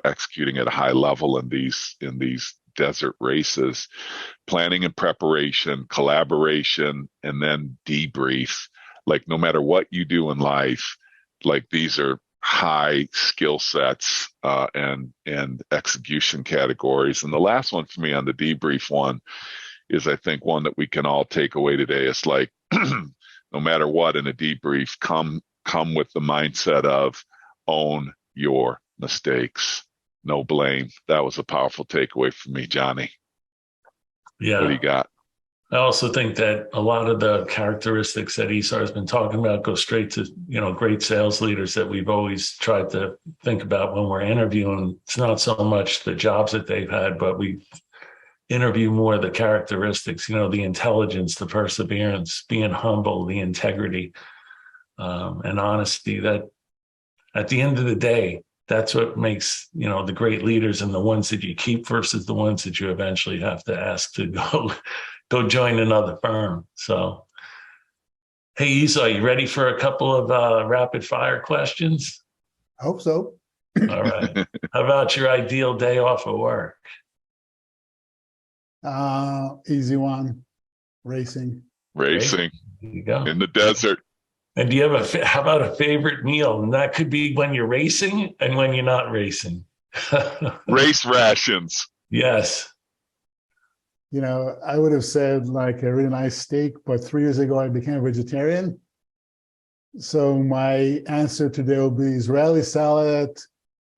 executing at a high level in these desert races, planning and preparation, collaboration, and then debrief. Like, no matter what you do in life, like, these are high skill sets and execution categories. And the last one for me on the debrief one is, I think, one that we can all take away today. It's like, no matter what in a debrief, come with the mindset of own your mistakes, no blame. That was a powerful takeaway for me, Johnny. Yeah. What do you got? I also think that a lot of the characteristics that Izhar has been talking about go straight to, great sales leaders that we've always tried to think about when we're interviewing. It's not so much the jobs that they've had, but we interview more the characteristics, the intelligence, the perseverance, being humble, the integrity, and honesty. That at the end of the day, that's what makes, the great leaders and the ones that you keep versus the ones that you eventually have to ask to go join another firm. So, hey, Izhar, you ready for a couple of rapid fire questions? I hope so. All right. How about your ideal day off of work? Easy one. Racing. Racing. There you go. In the desert. And do you have how about a favorite meal? And that could be when you're racing and when you're not racing. Race rations. Yes. I would have said like a really nice steak, but 3 years ago I became a vegetarian. So my answer today will be Israeli salad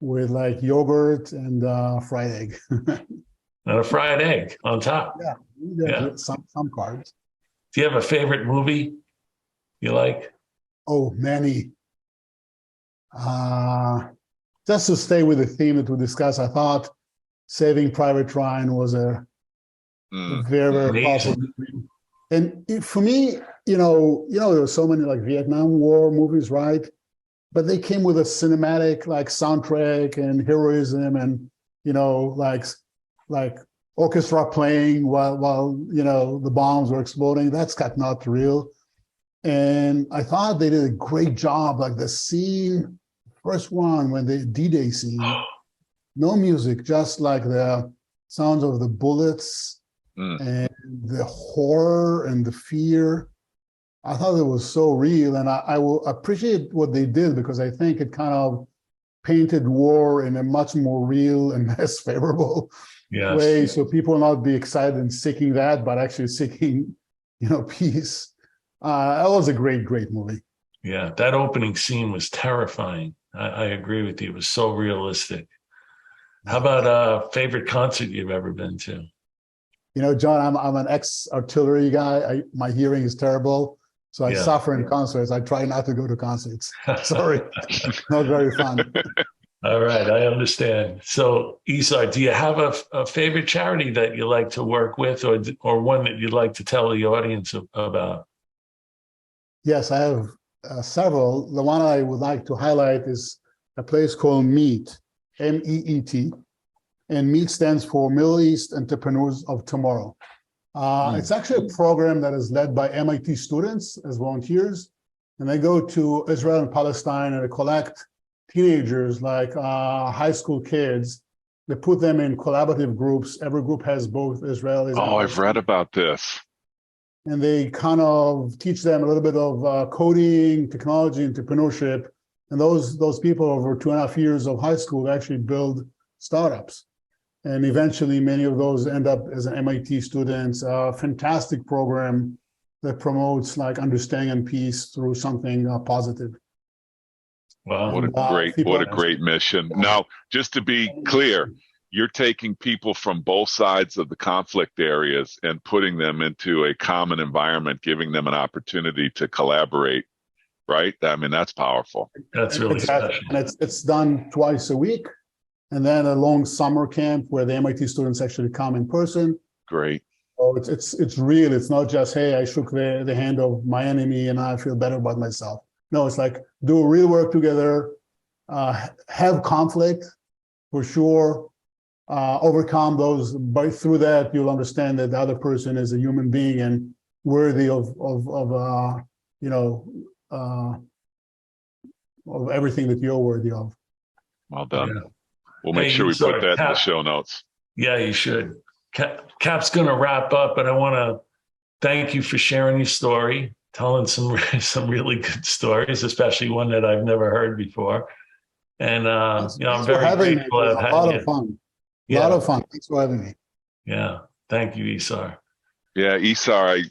with like yogurt and fried egg. And a fried egg on top. Yeah. Some carbs. Do you have a favorite movie you like? Oh, many. Just to stay with the theme that we discussed, I thought Saving Private Ryan was a very, very powerful movie. And for me, there were so many like Vietnam War movies, right? But they came with a cinematic like soundtrack and heroism and, like orchestra playing while the bombs were exploding. That's not real. And I thought they did a great job. Like the scene, first one, when the D-Day scene, no music, just like the sounds of the bullets and the horror and the fear. I thought it was so real, and I will appreciate what they did because I think it kind of painted war in a much more real and less favorable way. So people will not be excited and seeking that, but actually seeking, peace. That was a great, great movie. Yeah, that opening scene was terrifying. I agree with you. It was so realistic. How about a favorite concert you've ever been to? John, I'm an ex-artillery guy. My hearing is terrible, so I suffer in concerts. I try not to go to concerts. Sorry, not very fun. All right, I understand. So, Izhar, do you have a favorite charity that you like to work with, or one that you'd like to tell the audience about? Yes, I have several. The one I would like to highlight is a place called MEET, MEET, and MEET stands for Middle East Entrepreneurs of Tomorrow. It's actually a program that is led by MIT students as volunteers, and they go to Israel and Palestine and they collect teenagers, like high school kids. They put them in collaborative groups. Every group has both Israelis. Oh, I've read about this. And they kind of teach them a little bit of coding, technology, entrepreneurship. And those people over 2.5 years of high school actually build startups. And eventually many of those end up as an MIT students. A fantastic program that promotes like understanding and peace through something positive. Wow. What a great mission. Now, just to be clear, you're taking people from both sides of the conflict areas and putting them into a common environment, giving them an opportunity to collaborate, right? I mean, that's powerful. That's really special. And it's done twice a week, and then a long summer camp where the MIT students actually come in person. Great. So it's real. It's not just, hey, I shook the hand of my enemy and I feel better about myself. No, it's like do real work together, have conflict for sure. Overcome those, but through that you'll understand that the other person is a human being and worthy of everything that you're worthy of. Well done. Yeah. We'll make sure we put that in the show notes. Yeah, you should. Cap's going to wrap up, but I want to thank you for sharing your story, telling some really good stories, especially one that I've never heard before. And I'm very grateful. A lot of fun. A lot of fun. Thanks for having me. Yeah. Thank you, Izhar. Yeah, Izhar,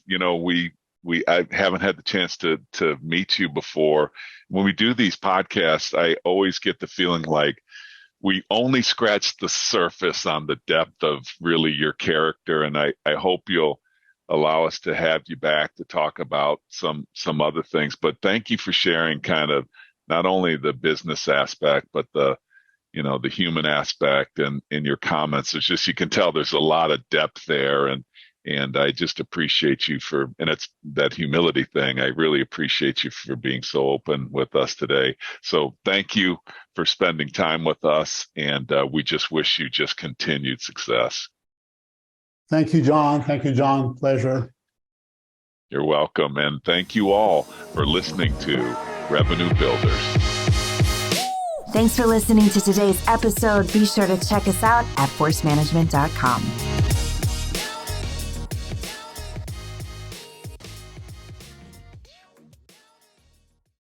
I haven't had the chance to meet you before. When we do these podcasts, I always get the feeling like we only scratched the surface on the depth of really your character. And I hope you'll allow us to have you back to talk about some other things. But thank you for sharing kind of not only the business aspect, but the human aspect and in your comments. It's just, you can tell there's a lot of depth there. And I just appreciate you and it's that humility thing. I really appreciate you for being so open with us today. So thank you for spending time with us. And we just wish you just continued success. Thank you, John. Thank you, John. Pleasure. You're welcome. And thank you all for listening to Revenue Builders. Thanks for listening to today's episode. Be sure to check us out at forcemanagement.com.